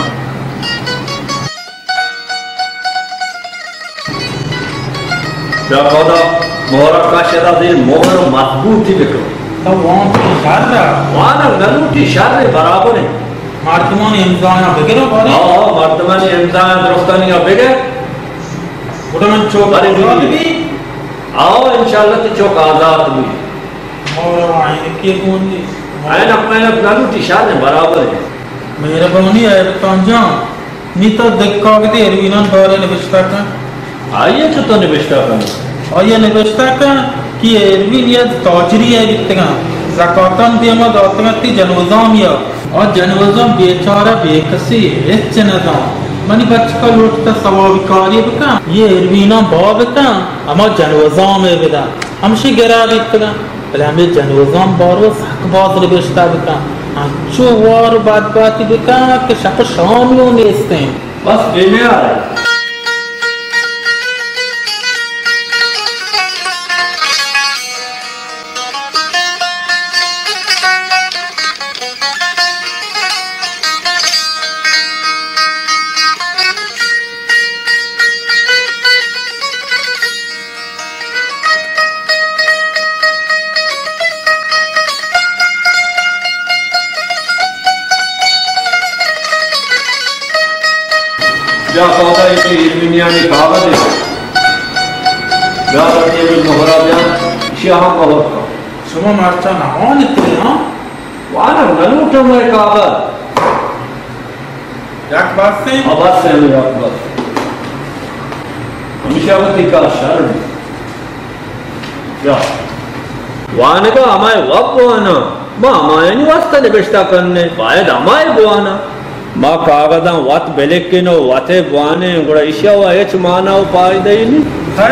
क्या कहता मोहर का शरा दे मोहर मजबूत ही बेको तो वहां पे शादा वाना नलूटी शारे बराबर है मार्तमान इम्जान बगैर बारे हाँ मर्दमानी इम्जान दोस्तानी का बेगे उड़न चौक अरे भी आओ इंशाल्लाह तो चौक आजाद हुई और आइन के बोंदी आयन अपने नलूटी शारे बराबर है मेरे बोनी है तो जान नी तो देखो के एरविन बारे निवेशता का आइए जो तो निवेशता करना और ये निवेशता का कि एरविन ये तौजरी है बितगा ज़कातन भी हम दातमती जनवजाम या और जनवजाम बेचारा बेकसी इस जनदा मनी बच का लूटता सवाविकारी बका ये एरविना बाब का हम जनवजाम है बिदा हमशी गिरा बितगा पहले हमें जनवजाम बारो सकबात निवेशता बका अच्छो वार बात बका के शक शामियों ने इसते बस बेने आ रहा क्या कहता है कि इर्मिनिया ने कागज है क्या करती है मोहरा जान शाह बहुत का सुबह मार्चा ना हो निकले हाँ वाना नलूट हमारे कागज एक बात से आवाज से हमें एक बात हमेशा वती का शरण क्या वाने का हमारे वब बुआना माँ हमारे नहीं वास्ता निवेशता करने बायद हमारे बुआना माँ कागदा वात बेलेक के नो वाते बुआने गुड़ा इश्या हुआ एच माना उपाय दे नहीं है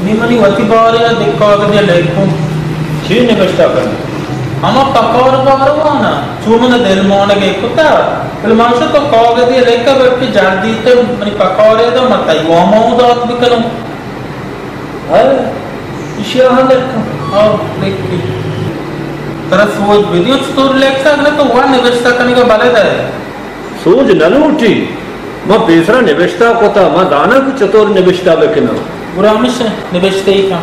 नी मनी वती बारे या देखो अगर ये लेखों ची निवेशता करने हम पकौर बारवाना चूमन दिल मोने के कुत्ता फिर मानसो तो कागज ये लेकर बैठ के जान दी तो मनी पकौरे तो मत आई वो माऊ दात भी करूं है इश्या हाँ देखो और देखी तरह सोच वीडियो स्टोर लेख सकने तो वह निवेशता करने का बाले दे सोच न लूटी माँ पेसरा निवेशता को था माँ दाना की चतुर निवेशता बेकना बुरा मिश निवेशते ही का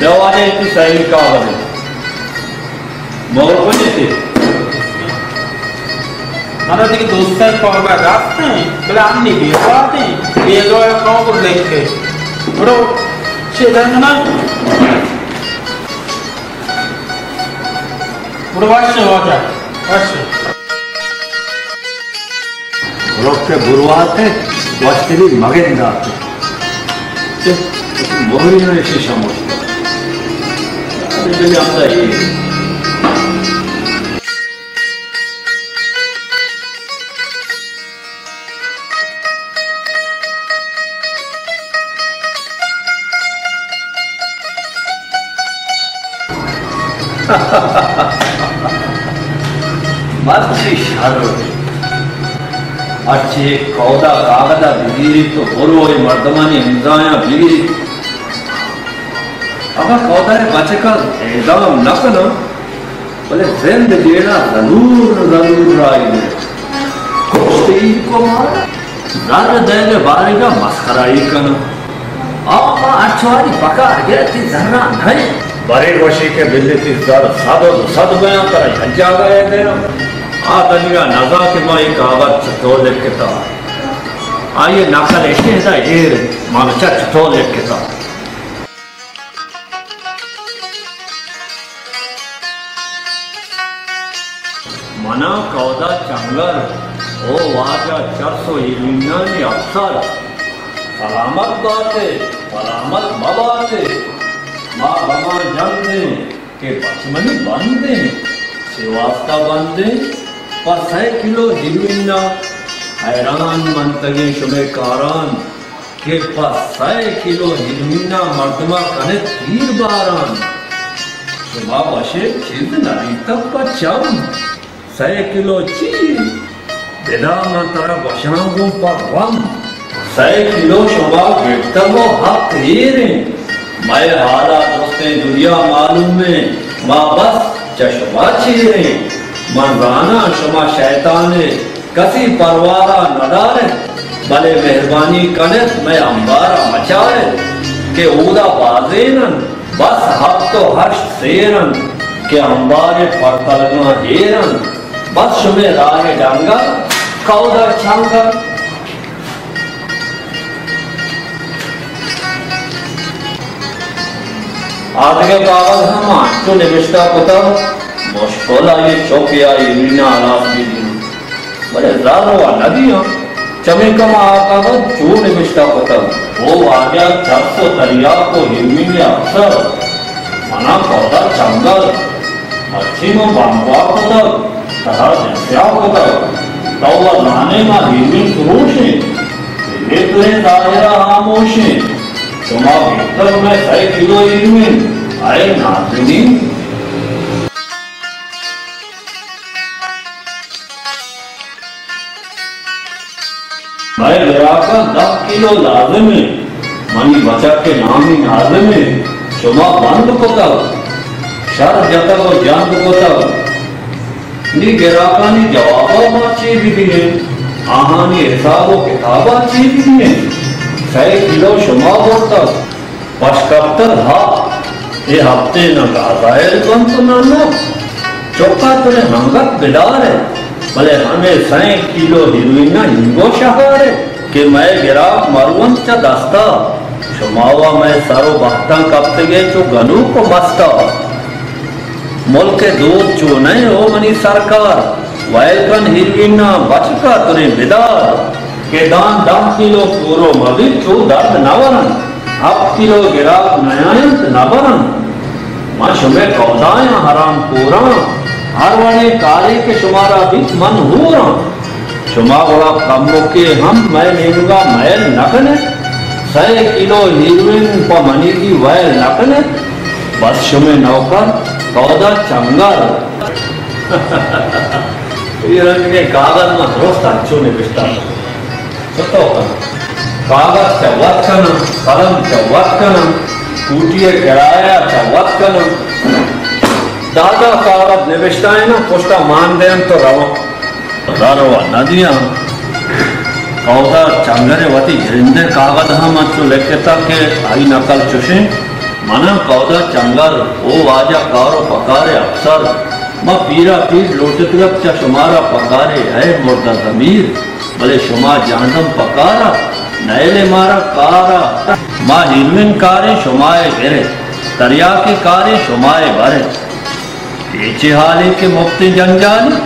देवाने इतनी सही कागज मगर कोई नहीं हमारा देखिए दोस्त है कॉल बैक आते हैं बोले हम नहीं भी आते हैं ये जो है कौन को लेख के बड़ो शेदन ना बड़ो वाश हो गया वाश लोग के गुरुवार थे वास्तवी मगेंदा थे मोहरी में शीशा मोड़ अरे आता ही मच्छी शारो अच्छे कौदा कागदा बिगिरी तो बोरो मर्दमानी इंजाया बिगिरी अब कौदा रे बच्चे का एकदम न करो बोले जिंद देना जरूर राई कोई को मार ज़्यादा देने वाले का मस्खराई करना आप अच्छवारी पका गया थी जरा नहीं बड़े वशी के बिल्ली थी ज़्यादा सादो बयां तरह हज्जा गए देना आदनिया नज़ा के माँ एक आवाज़ चतोर लिख के था आइए नाकल ऐसे है ना ये मानचा चतोर लिख के था मना कौदा चंगर ओ वाजा 421 अफसर सलामत बाते सलामत मबाते माँ बमा जंदे के बचमनी बंदे सेवास्ता बंदे पर 100 किलो हिलविना हैरान मंतगे शुमे कारान के पर 100 किलो हिलविना मर्दमा कने तीर बारान शुमा बशे चिंत नदी तक पर चम 100 किलो चीर बेदा मंतरा बशांगों पर वम 100 किलो शुमा गिफ्तगो हक हीरे मैं हारा दोस्ते दुनिया मालूम में माँ बस चश्मा चीरे मंगाना शुमा शैताने कसी परवारा नदारे भले मेहरबानी कने मैं अंबारा मचाए के ऊदा बाजेनन बस हक तो हर्ष सेरन के अंबारे फरतलना हेरन बस शुमे राहे डांगा कौदा छांगा आगे कागज हम आंचो निविष्टा कोता मुश्किल ये चौकिया ये मीना आलास की दिन बड़े ज़ारो नदी हम चमे कम आकागज जो निविष्टा कोता वो आज्ञा 400 तरिया को हिमी में अक्सर मना कौदा चंगल अच्छी में बांगवा कोता तथा जैसा कोता तो वह लाने में हिमी सुरूषे ले तुहे दायरा आमोशे शुमा भीतर में 100 किलो हिमी आए नाज़िनी मैं लड़ाका 10 किलो लाज़िम है मनी बचा के नामी नाज़िम है शुमा बंद कोता शर जता को जान कोता नी गिराका नी जवाबा माची भी है आहानी हिसाबो किताबा ची भी है 100 किलो शुमा बोलता पशकत्तर हा ये हफ्ते न गाज़ायर बंद ना ना चौका तुरे हंगत बिदार है भले हमें 100 किलो हिरोइना हिंगो शहर है कि मैं गिरा मरुवन चा दस्ता शुमावा मैं सारो बहता कब गए चो गनू को मस्ता मुल्क के दूध चो नहीं हो मनी सरकार वैलकन हिरोइना बचका तुरे बिदार के दान 10 किलो पूरो मबी चो दर्द नवरन 8 किलो गिराक नयायंत नबरन मां शुमे कौदाया हराम पूरा हर वणे काले के शुमारा भी मन हूरा शुमा बड़ा कम के हम मैं लेगा मैल नकने 100 किलो हीरोइन पर मनी की वैल नकने बस शुमे नौकर कौदा चंगर ये रंग कागज में रोज अच्छो ने बिस्ता सतो कागज चवत कन कलम चवत कन कूटिए किराया चवत कन दादा कागज निविष्टा है ना पुष्टा मान दें तो रहो दारोवा नदियां कौदा चंगरे वती जिंदे कागज हम अच्छो लेके तक के आई नकल चुशे मना कौदा चंगर ओ वाजा कारो पकारे अफसर मां पीरा पीर लोटत चा शुमारा पकारे है मुर्दा जमीर भले शुमा जानदम पकारा नैले मारा कारा मां हिरविन कारे शुमाए गिरे दरिया के कारे शुमाए भरे एचे हाले के मुक्ति जंजाली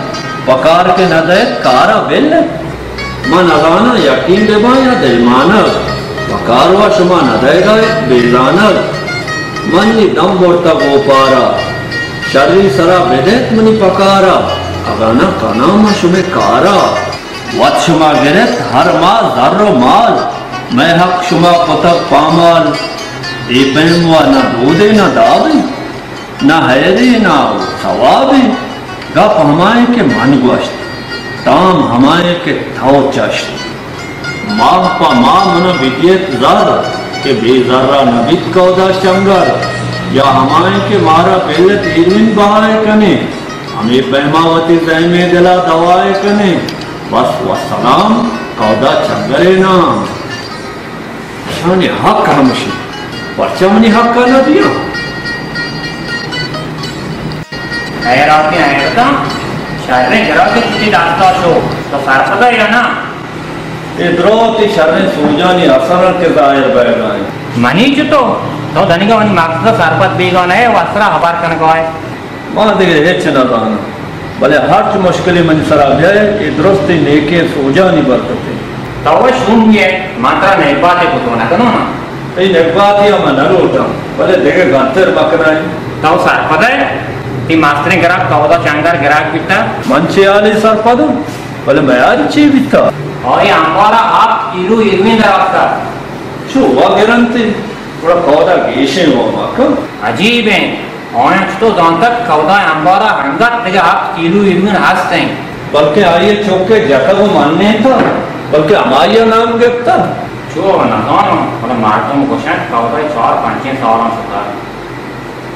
पकार के न दे कारा बिल मां नगाना यकीन देवा या दिलमाना पकार वा शुमा न देगा बेलाना मनी दम बोरता गोपारा शर्री सरा बेदेत मनी पकारा अगाना काना शुमे कारा वत शुमा गिरत हर माल जर्रो माल मैं हक शुमा पतक पामाल ए पेमवा न दूदे न दावे न हैरे न सवाबे गप हमारे के मन गोश्त ताम हमारे के थाओ चश्त माह पा माँ मन विद्यत ज़र के बेज़र्रा नबित कौदा शंगर या हमारे के मारा बेलत इरविन बहाए कने हमें पैमावती ज़ैमे दिला दवाए कने बस वसलाम कौदा चंगरे नाम शाने हक हमशी परचमनी हक का न दिया हैराती हैरता शर्रे जरा के किसी रास्ता शो तो सार पता है ना इधरों शर्रे सूजानी असर के दायर बैगाए मनी चुतो तो धनिका मनी मार्क्स सारपत बेगान है वस्त्रा हबार कन को है मां देखे हेच न दाना भले हर मुश्किल मन सरा जाए इधरोस्ती नेके सूजानी बरकते तो वो शून्य मात्रा नहीं बातें कुछ ना करो ना ये नेबाती हम न रोटा भले देखे गंतर बकराए तो सार पता है ती मास्टरे ग्राहक कौदा चंगर ग्राहक बिता मंचे आले सर पदो भले मैं अच्छी बिता और ये हमारा आप इरु इरविन रास्ता शो वा गिरंते थोड़ा कौदा गेशे वो माको अजीब है और तो जानता कौदा हमारा हंगत तेरे आप इरु इरविन हंसते हैं बल्कि आइए चौके जटा को मानने था बल्कि हमारा नाम गिरता चो ना दोनों मतलब मार्टों को शायद कौदा 4-5 सालों से था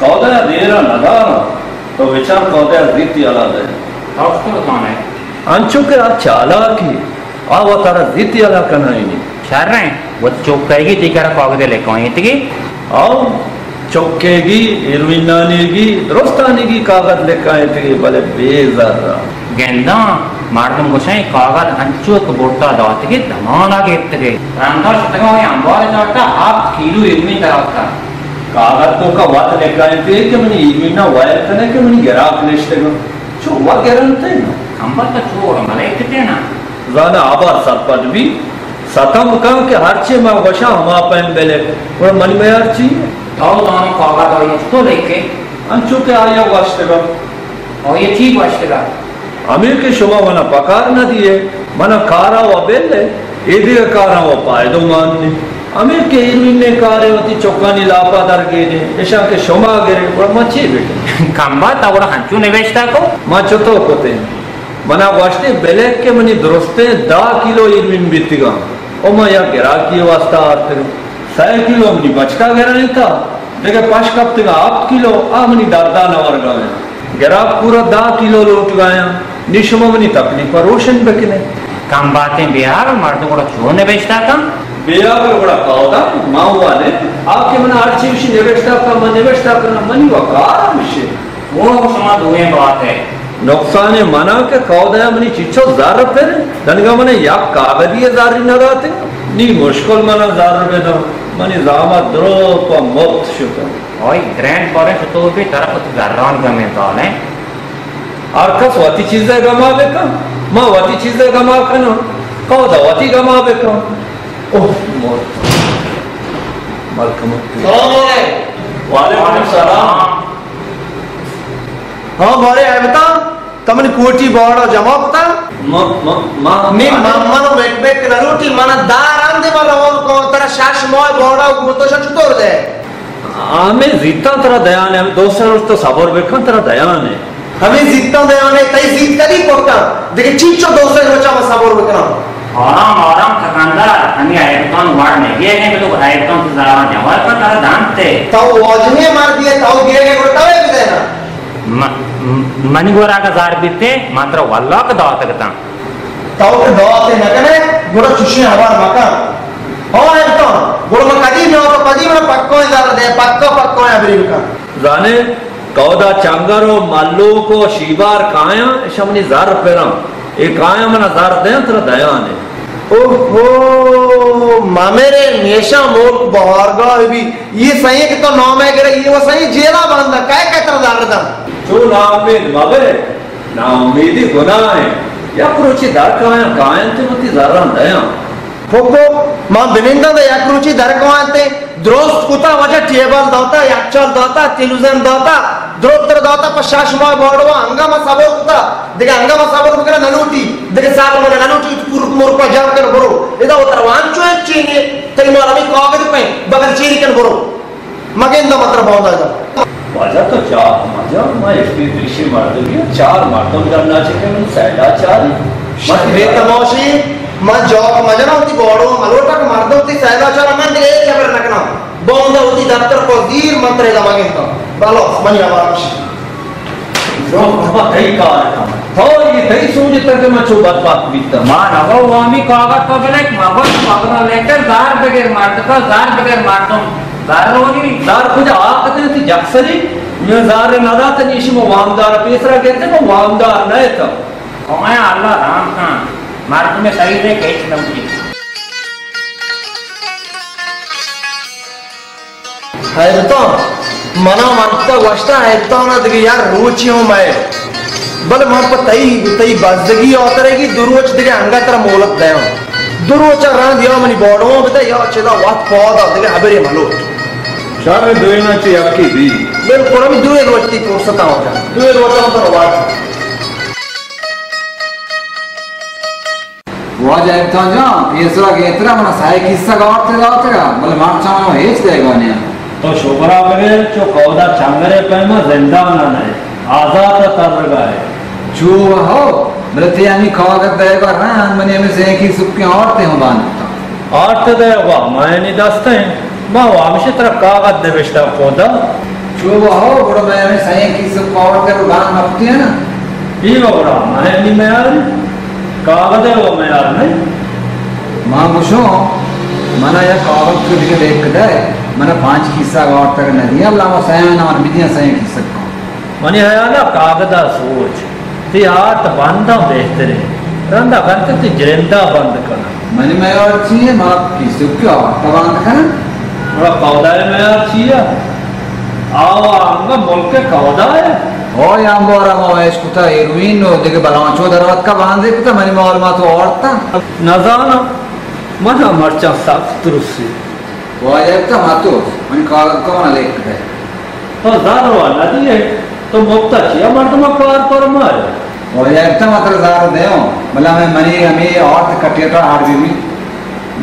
कौदा देरा नदारा तो विचार कौदा रीति अलग है तो उसको कौन है अंचो के अच्छा अलग की आवा तारा रीति अलग करना ही नहीं शहर रहे वो चौकेगी तीखा कागज लेकर आई थी आओ चौकेगी इरविनानेगी दोस्तानेगी कागज लेकर आए थे भले बेज़र्रा गेंदा मार्दम गोशाई कागज अंचो को बोलता दाते के धमाना के इतने रामदास शतकों में अंबार जाता आप किलो इरविन तरफ का कागज तो का बात लेकर आए थे कि मैंने इरविना वायर करने के मैंने गिराक लेस्टे को चो वा गिरंते ना अंबर तो छोड़ मले कितने ना जाना आबाद सरपंच भी सतम काम के हर चे में वशा हमा पैन बेले और मन में हर ची तो दोनों कागज और ये तो लेके अंचो के आया वास्ते का और ये ठीक वास्ते का अमीर के शुमा मना पकार न दिए मना कारा व बेले एदे कारा व पायदो मानने अमीर के इरविन ने कारे वती चौकानी लापा दर गेने ऐसा के शुमा गिरे और मचे बेटे कंबा तावड़ा हंचू निवेशता को मां चतो कोते मना वास्ते बेले के मनी दुरुस्ते 10 किलो इरविन बीतीगा ओ मां या गिरा की वास्ता आते 100 किलो मनी बचका गिरा नहीं था देखे 5 कप तक 8 किलो आ मनी दादा नवर गावे गिरा पूरा 10 किलो लौट गया निशम मनी तकलीफ रोशन बकने कम बातें बिहार मर्दों को छो निवेशता का बिहार को बड़ा कावदा मावा ने आपके मना आर्ची विषय निवेशता का मन निवेशता करना मनी वकार विषय वो समाज हुए बात है नुकसान मना के कौदा मनी चिचो जार पे दनगा मने या कागदिए जारी न रहते नी मुश्किल मना जार पे तो मनी जामा द्रो प मुक्त शुतो ओए ग्रैंड फॉरेस्ट तो भी तरफ तो गर्रान का में तो है और कस वती चीजें गमा बेका मां वती चीजें गमा कनो कौदा वती गमा बेको ओह मोर मलकम वालेकुम सलाम हाँ बोले है बता तमने कोटी बॉर्डर जमा बता मी मम्मनो बेक नरूटी मना दाराम दे वाला वो तेरा शाश मोय बॉर्डर गुतो छ छुतोर दे हमें जीता तेरा दयान है हम दोसर तो सबर बेखन तेरा दयान है हमें जीता दयान है तई जीत करी कोटा देखे चीचो दोसर रोचा में सबर बेकना आराम थकानदार हमें आयतन वार्ड में ये नहीं तो आयतन से ज्यादा जवाब पर तारा जानते तो वजने मार दिए तो गिर के कोटावे भी देना मनी गोरा का जार बीते मात्र वल्ला का दावत करता तो दावत न करे गोरा चुशी हवार मका हो है तो गोरा में कदीम हो तो कदीम में पक्को इधर दे पक्को है अबरी का जाने कौदा चांगरो माल्लो को शिबार काया शमनी जार पेरम एक काया मना जार दे तेरा दयान है ओहो मामेरे नेशा मोर बहारगा भी ये सही है कि तो नाम है कि ये वो सही जेला बांधा काय तरह दार दा जो नाउमीद मगे नाउमीदी गुनाह है या क्रोची दार कायन ते मती जारान दया फोको मां बिनिंदा दा या क्रोची दार कायन ते द्रोस्त कुता वजा टेबल दाता याचल दाता टेलीविजन दाता द्रोतर दाता पशाश मा बॉडवा हंगामा साबर कुता देखे हंगामा साबर कुता नलूटी देखे साल में नलूटी पुरुक मोर पर जाव कर बरो एदा उतर वांचो चीनी तई मारा मी कागज पे बगल चीनी कन बरो मगेंदा मात्र बावदा जा वजह तो चार मजा मैं इसकी दृश्य मार दूंगी चार मारतम करना चाहिए मैं सैला चार मत रे तमाशी मैं जॉब मजा ना होती बॉडो मलोटा को मार दो ती सैला चार मैं दे एक खबर न करना बॉन्दा होती दफ्तर को दीर मंत्र दा मगेंदा बालो मनी आवाज जो बाबा कई कार हो ये कई सोच तक मैं चो बात बीता मान अगो वामी कागज तो बेले मगज पकड़ा लेकर जार बगैर मारतो जार होगी दार कुछ आकते थी जक्सरी ये जार नदा त निश में वामदार पेसरा कहते वो वामदार नहीं था ओए अल्लाह राम का मार्ग में सही से कैच लमकी है तो मना मनता वस्ता है तो ना देखिए यार रोची हूँ मैं बल मैं तई बजगी औतरेगी दुरोच देखे अंगा तेरा मोलत दे दुरोचा रान दिया मनी बॉडो बता या चला वात पौधा देखे हबरे मलो शार दोयना ची आपकी दी बिल्कुल हम दुए रोचती कोर्सता हो जा दुए रोचा तो वाट वो जाए तो जा पेसरा के इतना मना साय किस्सा गावते का बोले मार चामा हेच देगा ने तो शोभरा बगैर जो कौदा चांगरे पे में जिंदा ना है आजाद तर गए जो हो मृत्यानी खाकर देगा ना मने में से की सुख के औरते हो बान आर्थ देवा मैं नहीं दस्ते मां वामशे तरह कागज देवेश्ता पौधा जो हो बड़ा में सही की सुख और कर बान मपती है ना ये बड़ा मैं नहीं मैं यार कागज है वो मैं यार नहीं मां मुशो मना या कागज को दिखे देख दे मना 5 किस्सा और तक नदियां लावा सही ना मन मिदियां सही किस्सा मनी है ना कागदा सोच ती आत बंदा बेहतर है रंदा करते ती जिंदा बंद करना मनी में और चाहिए मां की सुख के और तबान करना बड़ा कौदा है मैं यार चाहिए आओ आंगा मुल्क के कौदा है ओ याम बोरा मोएश कुता हेरोइन नो देखे बलांचो दरवात का बांधे कुता मनी माल मा तो औरता नजाना मना मरचा सख्त तुरसी वो आयता मातो मन कागज को ना लेख दे तो जार वाला दिए तो मुक्ता चिया मर्दमा पार पर मार वो आयता मात्र जार देओ मला मैं मनी हमें औरत कटियता हार भी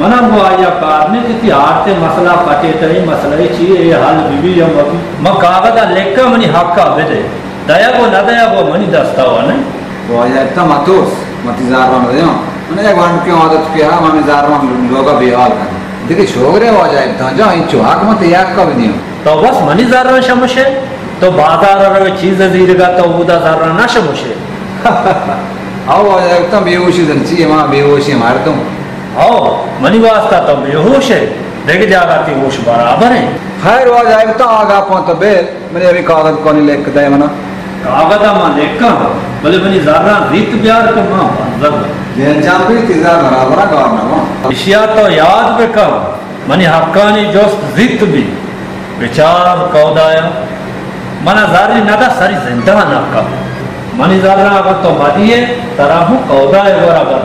मना वो आया कारने किती आरते मसला कटे तई मसला चाहिए ये हाल बीबी हम अभी म कागदा लेका मनी हक का बेदे दया को न दया को मनी दस्ता हुआ नहीं वो आयता मातोस मती जार वन देओ मने एक वन के आदत के हा मामे जार वन लोगा बेहाल कर देखिए छोगरे हो जाए तो जा इन चुहाक मत याद कर दियो तो बस मनी जार शमशे तो बाजार रे चीज दीरगा तो उदा जार ना शमशे आओ आयता बेहोशी दरची मां बेहोशी मार दूं आओ मनी वास्ता तो बेहोश है देख जागा ती होश बराबर है खैर वो जाए तो आगा पहुंच तो बे मैंने अभी कागज को नहीं लेके दे मना कागदा मां लेका भले मनी ज़रा रीत प्यार के मां जब जे चापी तिजा बराबर करना वो इशिया तो याद पे कम मनी हक्कानी जोस्त जित भी विचार कौदाया मना जारी नदा सारी जिंदा ना का मनी ज़रा अगर तो मदिए तरह कौदाए बराबर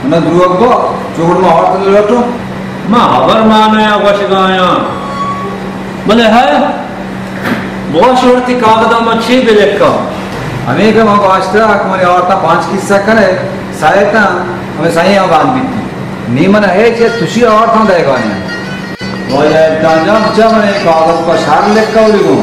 ना द्रुव को चोड़ में और तो लटो मां हबर माने वश गाया बोले है बहुत शोरती कागदा में 6 बिले का अनेक मां वास्ता हमारे और ता 5 किस्सा करे सायता हमें सही आवाज बीती नीमन है जे तुसी और था देगा ने वो ये ताजा जब ने कागज पर सार लिख का उली को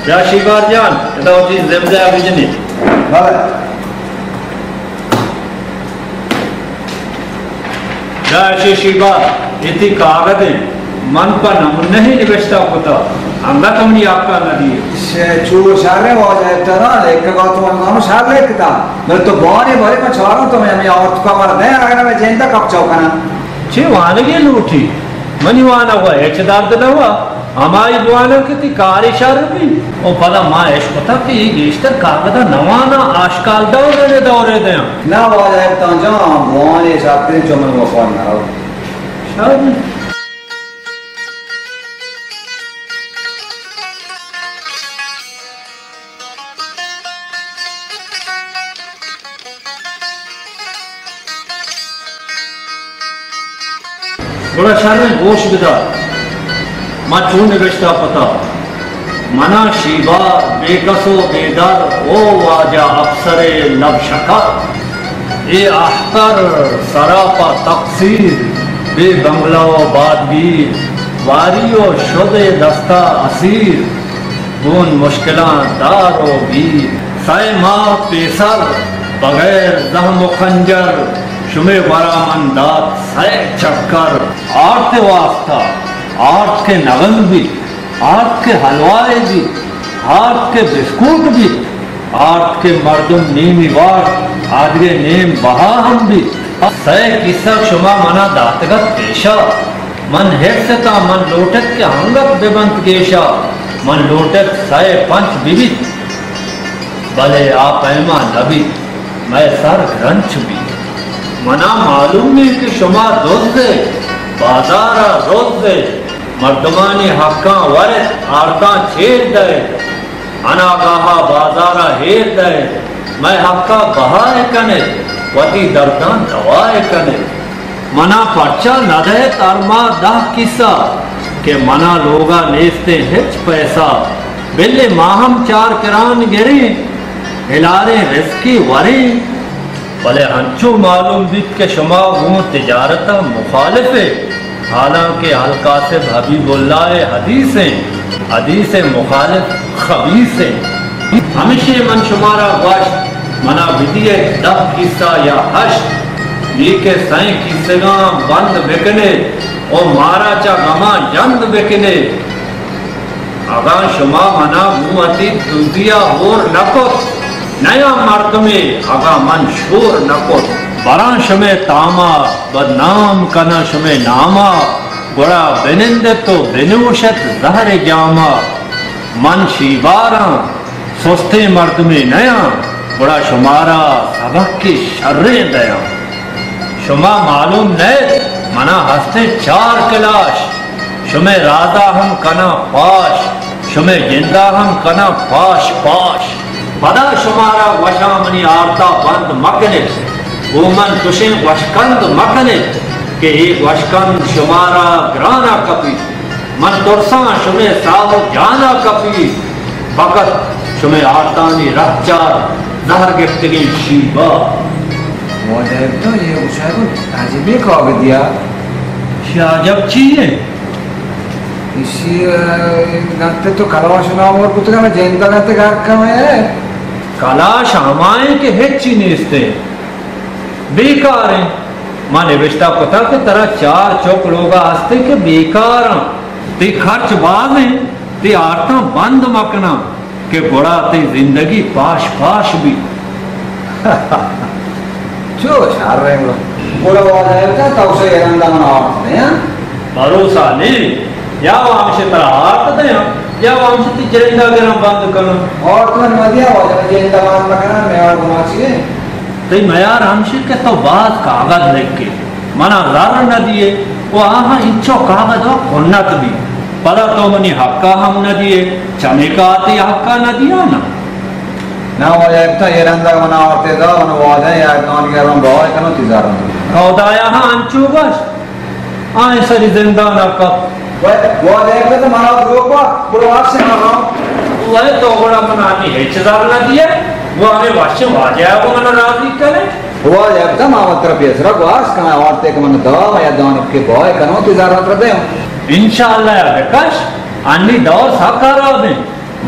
या शिकार जान এটা হচ্ছে জেমজা বিজনি भले या शिकार इति कागज मन पर नहीं निवेशता होता अंगा कमनी आपका नदी से चू शारे हो जाए तो ना एक का तो हम शार लेता मैं तो बाने भरे का छाड़ो तो मैं और का मार नहीं अगर मैं जेंदा कब चौकना छे वानगे लूटी मनी वाना हुआ एचदार तो हुआ हमारी दुआना की कारी शार भी ओ पता मां ऐश पता कि गेस्टर कागदा नवाना आजकल दौरे दे ना हो जाए तो जो बाने साथे जो मैं वो फोन ना हो शायद बड़ा शार में गोश बिदा मां चून निवेशता पता मना शीबा बेकसो बेदर ओ वाजा अफसरे लब शका ए अख्तर सरापा तकसीर बे बंगलाओ बादगीर वारियो शुदे दस्ता असीर कौन मुश्किलां दारो वीर साए माँ पेसर बगैर जहम खंजर शुमे बरामन दात साए चक्कर आर्त वास्ता आर्ट के नगन भी आर्ट के हलवाए भी आर्ट के बिस्कुट भी आर्ट के मर्दुम नीमी वाट आदगे नेम बहा हम भी सै किस्सा शुमा मना दातगत पेशा मन हेट से ता मन लोटक के हंगत बेबंत केशा मन लोटक सै पंच विविध भले आप ऐमा नबी मैं सर ग्रंथ भी मना मालूम नहीं कि शुमा दोस्त बाजारा रोज दे मर्दमानी हक्का वरे आरता छेड़ दे अनागाहा बाजारा हेर दे मैं हक्का बहाए कने वती दर्दान दवाए कने मना पर्चा न दे तारमा दाह किस्सा के मना लोगा नेस्ते हिच पैसा बिल्ले माहम 4 किरान गिरे हिलारे रिस्की वरे भले हंचो मालूम दित के शुमा वो तिजारत मुखालिफे हालांकि हल्का से हबीबुल्लाह हदीसें मुखालिफ खबीसे हमेशा मन शुमारा वश मना विदिये दब किस्सा या हश ये के साई किस्सेगा बंद बिकने और मारा चा गमा जंद बिकने अगा शुमा मना मुअती दुदिया होर नकोत नया मर्द में अगा मन शोर नकोत बरा शमे तामा बदनाम कना शमे नामा गुड़ा बिनिंदे तो बिनूशत जहर जामा मन शीबारा सोस्ते मर्द में नया बड़ा शुमारा सबक की शर्रे दया शुमा मालूम नए मना हंसते 4 किलाश शुमे राजा हम कना पाश शुमे जिंदा हम कना पाश पाश बदा शुमारा वशामनी आरता बंद मकने गोमन तुशे वशकंद मकने के एक वशकंद शुमारा ग्राना कपी मन तुरसा शुमे साहो जाना कपी फकत शुमे आरतानी रखचार जहर गिफ्तगी शीबा वो जब तो ये उशारो ताजिबे का दिया क्या जब चाहिए इसी नत्ते तो कलाश नाम और कुछ का जेंदा नत्ते का है कलाश हमारे के हेची नेस्ते बेकार है माने विष्टा पता के तरह 4 चौक लोगा आस्ते के बेकार ते खर्च बाज है ते आरता बंद मकना के बड़ा ते जिंदगी पाश पाश भी Cuk, sareng lo. Kalau wajah itu tahu saya yang dah mana orang ya? भरोसा नहीं या वंश तरात दे या वंश ती जरिंदा के नाम बंद करना और तो नदिया वजह जे तमाम लगना मैं और घुमाची तो मयार हमशी के तो बात कागज लिख के मना जार नदी है वो आहा इंचो कागज हो कोन्नत भी पता तो मनी हक्का हम नदी है चमेका आती हक्का नदी है ना वजह तो ये रंदा मना और ते दा मन वजह या कौन के रंग बहुत कनो तिजारन कौदाया हां अंचू बस आए सरी जिंदा ना का वो देख तो मारा रोको पुरवास से ना वो तो बड़ा मनानी है चजार नदी है वो हमें वाश्य वाजा को मना राजी करे वो जब तक मावत्र बेसरा वास का और ते के मन दवा या दान के बॉय कनो तिजारन कर दे इंशाअल्लाह विकास अन्नी दौर साकारा दे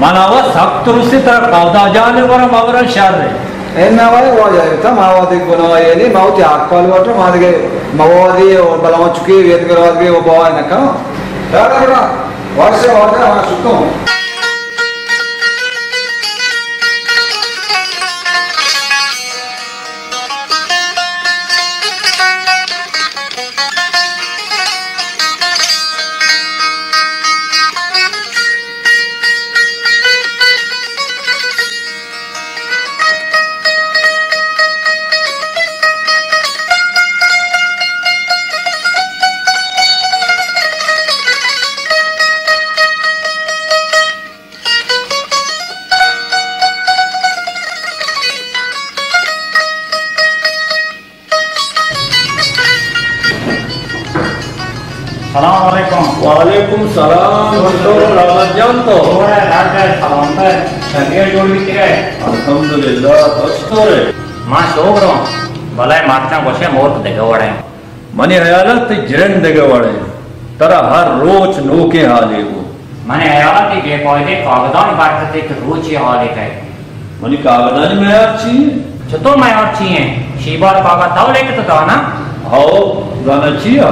मनावा सख्त रुसी तरह कौदा जाने वाला मवरा शहर है एना वाले वो जब तक मावदी गुना ये नहीं मावती आकल वाटर मार के मावदी और बलाव चुकी वेद के बाद के वो बॉय ना कनो दादा वर्ष और हमारा सुतो वालेकुम सलाम रामत जान तो अल्हम्दुलिल्लाह तस्तोरे मां शोगरो भलाई माता गोशे मोत देगवड़े मने हयालत जिरन देगवड़े तरा हर रोज नोके हाले वो मने हयालत के कोयदे कागदान बाटते के रोज ये हाले है मने कागदान में अच्छी छतो मैं अच्छी है शीबार कागद ताव लेके तो दाना हाओ गाना चिया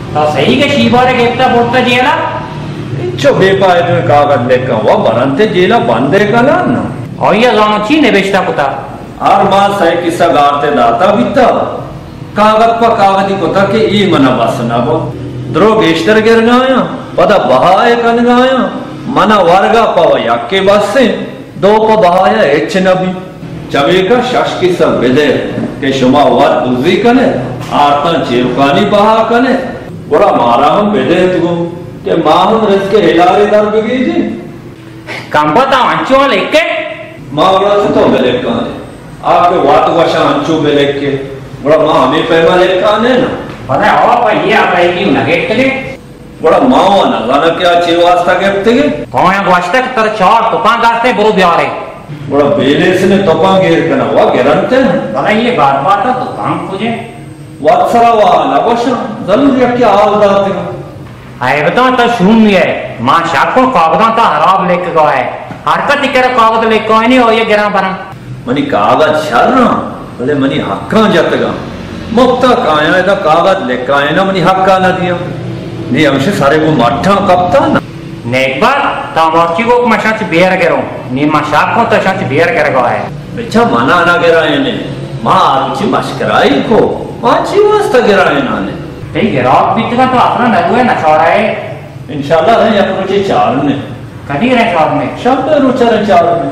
तो सही के शीबार के एकता बोलता जेला इच्छो बेपाय में कागज लेकर वो बनते जेला बंदे का ना और ये जानो ची ने बेचता कुता आर मां सही किस्सा गाते दाता बिता कागज पर कागजी कोता के ई मना बसना बो द्रोग एस्टर गिरनाया पदा बहाए कनगाया मना वर्गा पव याके बसे दो प बहाया एच नबी चवे का शश की सब विदे के शुमा वर बुजी कने आरता चेवकानी बहा कने बड़ा मारा हम विदे तुम के माहम रस के हिलारे दर बगी जी काम बता अंचो लेके मावला से तो बेले काने आपके वात वशा अंचो बेले के बड़ा मां हमें पैमा लेकाने ना पता है और ये आता है कि नगेट के बड़ा मावा ना गाना क्या चेवास्ता के कौन है वास्ता के तर चार दुकान दास्ते बरो ब्यारे बड़ा बेले से ने तोपा गेर कना वा गेरंते भला ये बात तो दुकान खोजे वत्सरा वा ना वशा जरूर क्या हाल दाते आए बता तो शून्य है मां शाको कागदां ता हराब लेके गया है हरकत करे कागज लेके आए नहीं और ये गिरा बना मनी कागज छरना भले मनी हक्का जतगा मुक्ता काया दा कागज लेके आए ना मनी हक्का ना दिया नहीं हमसे सारे को मठा कपता ना ने एक बार ता मोची को मशाच बेर करो नी मां शाको तो शाच बेर कर गया है बेचा मना ना गिराए ने मां आरुचि मस्कराई को पांची वास्ता गिराए ना ने तेरी गिरावट भी तो अपना नगुए न छोड़ा है इंशाल्लाह है अपने चार ने कभी रहे चार में शब्द रुचर चार में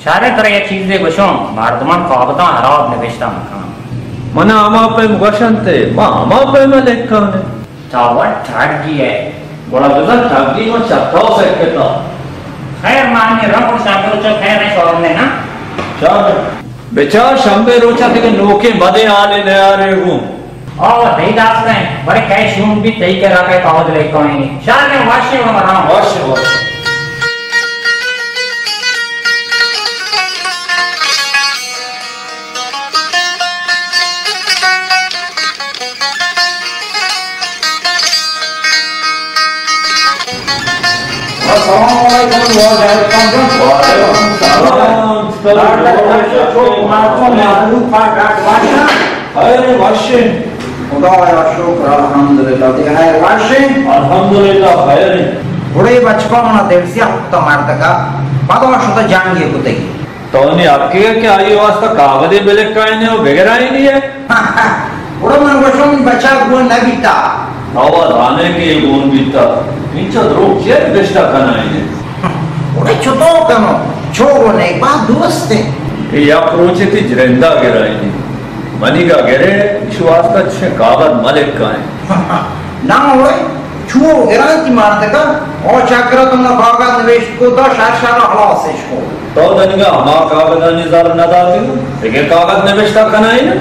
सारे तरह ये चीजें गुशों मर्दमान कागदां हराब निवेशता मकान मना आमा पे मुगशंते मां आमा पे में लेकर ने चावल ठगी है बड़ा बड़ा ठगी में चक्का से कहता खैर मान्य रंग शामिल जो खैर है शोर ने ना चार बेचा शंबे रोचा के नोके मदे आने न आ रहे हूं और दही दास हैं बड़े कैश यूं भी दही के रखे कागज लेके आएंगे शार में वाश्य में बनाओ वाश्य अरे वाशे खुदाया शुक्र अल्हम्दुलिल्लाह ते है वाशे अल्हम्दुलिल्लाह खैर बड़े बचपन ना देवसिया तो मारता का बादवा शुद्ध जान गए कुते तो उन्हें आपके क्या आई वास्ता कागदे बिलेक का इन्हें वो बगैर आई नहीं है उड़ा मन बशों बच्चा गुण न बीता हवा धाने के गुण बीता नीचे द्रोह क्या बेस्टा करना इन्हें उड़े छोटो कनो छोगो ने एक बात दोस्त है ये या प्रोचे थी जरेंदा गिरा इन्हें मनी का गिरे विश्वास का छे कागद मलिक का है ना उड़े छुओ गिरांती मारते का और चक्र तुमने कागज निवेश को तो शार हलास है इसको तो दनिगा हमारा कागज निजार न दाती लेकिन कागज निवेशता करना ही ना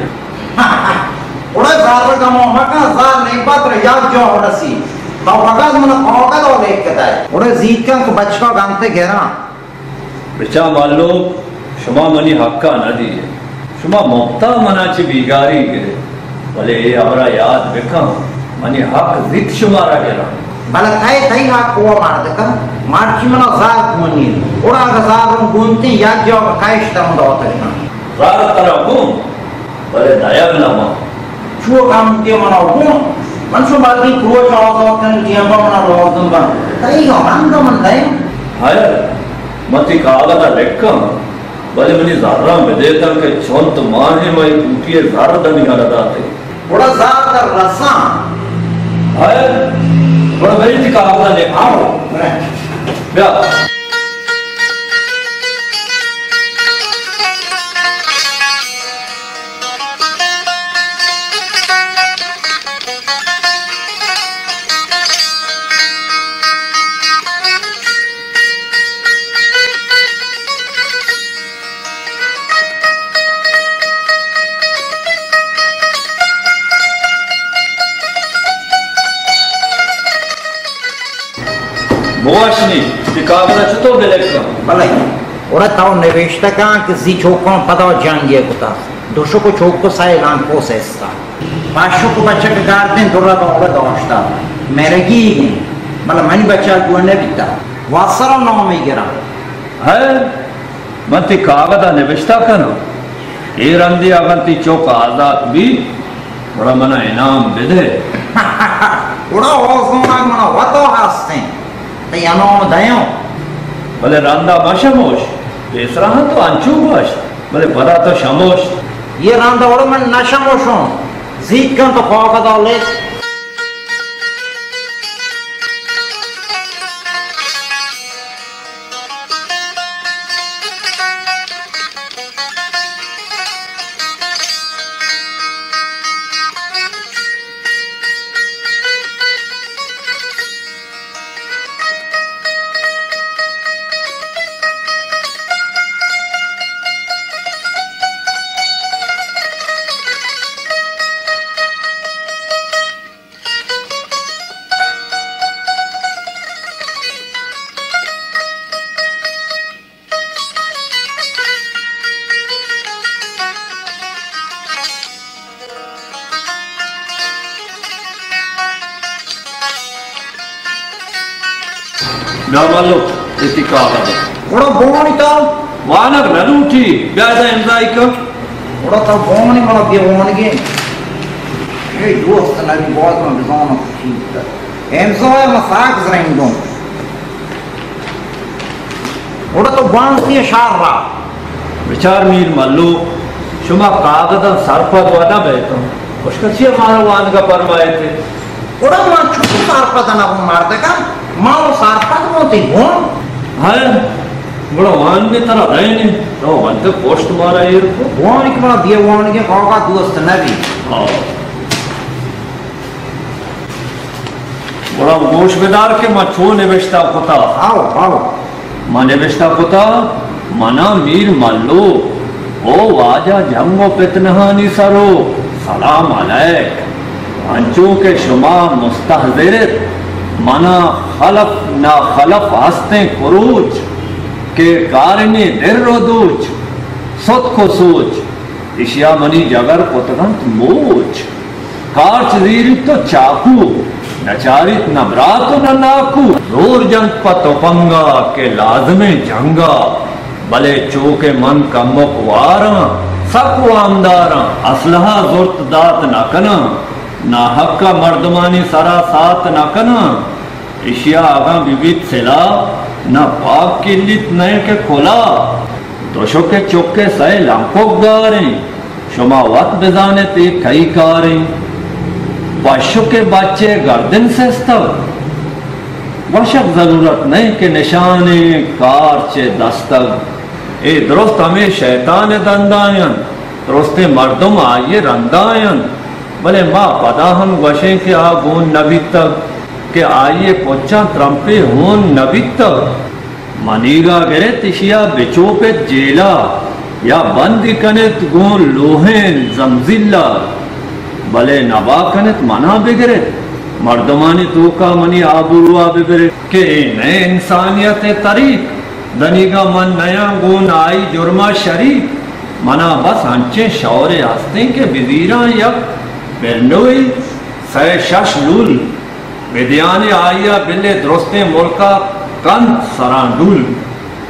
उड़े ज़ार का मोहका ज़ार नहीं पत्र याद जो हो रसी ना कागज मन कागज और लेक के दाए उड़े जीत का को बचका गांते घेरा बिचा मालो शुमा मनी हक्का न दिए शुमा मुक्ता मनाची बिगारी गिरे भले ये हमारा याद बिखा मनी हक जित शुमारा गिरा भले थाई हाथ को मारते का मार्ची मना ज़ार गुनी उड़ा का ज़ार गुनती याद जो का काइश तरम दावते ना ज़ार तरह गुम भले दया लमा छुओ काम ते मना गुम मनसु बाती क्रो चाव कन जियम मना रो तुम बा थाई का मन दाई हाय मती कागज लेक्का भले मनी ज़ारा बेदेता के चौंत माहे मई टूटिए ज़ार दनिया लगाते उड़ा ज़ार का रसा हाय बड़ा बड़ी थी कागज ले आओ क्या मोशनी कागज चुतो बिलेक का भले उड़ा ताऊ निवेशता का किसी छोकों पता जानिए कुता दोषों को छोक को साए लान को सेस्ता पाशों को बच्चे के गार्डन दुर्रा तो उड़ा दोस्ता मेरे की मतलब मनी बच्चा को ने बिता वासरा नाम में गिरा है मती कागज निवेशता कनो ये रंदी अगंती चौक आजाद भी बड़ा मना इनाम बिदे उड़ा ओसोना मना वतो हंसते ते यानो दयो भले रांदा बशमोश बेसरा तो अंचू बश भले बड़ा तो शमोश ये रांदा उड़ा मन नशमोशों जीत कर तो कागज ले ना मालो इति कागज उड़ा बोनी तो वानक नलूठी ब्याजा इंजाई का उड़ा तो बोनी मला बे बोनी के ये दोस्त ना भी बहुत में बिजाना ठीक है एमसो है मसाक जरेंगो उड़ा तो बांसी शारा विचार मीर मल्लू शुमा कागज सरपद वादा बैठो उसका छिए मारो वान का परमाए थे उड़ा मार छुट्टी सरपद ना मारते का मारो सरपद मोती बोन है बड़ा वान में तरह रहे नहीं तो वन तो पोस्ट मारा ये को बोन के मला बे बोन के काका दोस्त ना भी बड़ा गोशबेदार के मछो निवेशता कोता आओ आओ मां निवेशता कोता मना मीर मल्लू ओ वाजा जंगो पितनहानी सरो सलाम अलैक अंचू के शुमा मुस्तहज़िर मना खलफ ना खलफ हस्ते कुरूज के कारने दिर रोदूच सत को सोच इशिया मनी जगर पुतगंत मोच कार्च जीरी तो चाकू नचारित न ब्रात न नाकू रोर जंग पतोपंगा के लाजमे जंगा भले चोके मन का मुखवारा सकु आमदारा असलहा जुर्त दात न कना ना हक्का मर्दमानी सरा सात न कना इशिया आगा विविध सिला ना पाक किल्लित नए के खोला तोशोके चोके सै लंकोक गारे शुमा वत बेजाने ते कई कारे पशु के बच्चे गर्दन से स्तव वशक जरूरत नहीं कि निशाने कार चे दस्तक ए दुरुस्त हमें शैतान दंदायन दुरुस्ते मर्दुम आइए रंदायन भले माँ पदा हम वशे के आगून नबी तक के आइए पोचा त्रंपे होन नबी तक मनीगा गिरे तिशिया बिचोपे जेला या बंदी कनेत गुण लोहेन जमजिल्ला भले नबा कनेत मना बिगरे मर्दमानी तो का मनी आबुरुआ बिगरे के नए इंसानियत तरीक दनीगा मन नया गुण आई जुर्मा शरीफ मना बस अंचे शौरे हस्ते के बिजीरा यक बेरनोई सै शशलुल विद्याने आया बिले दुरुस्ते मुल्का कंत सरांडुल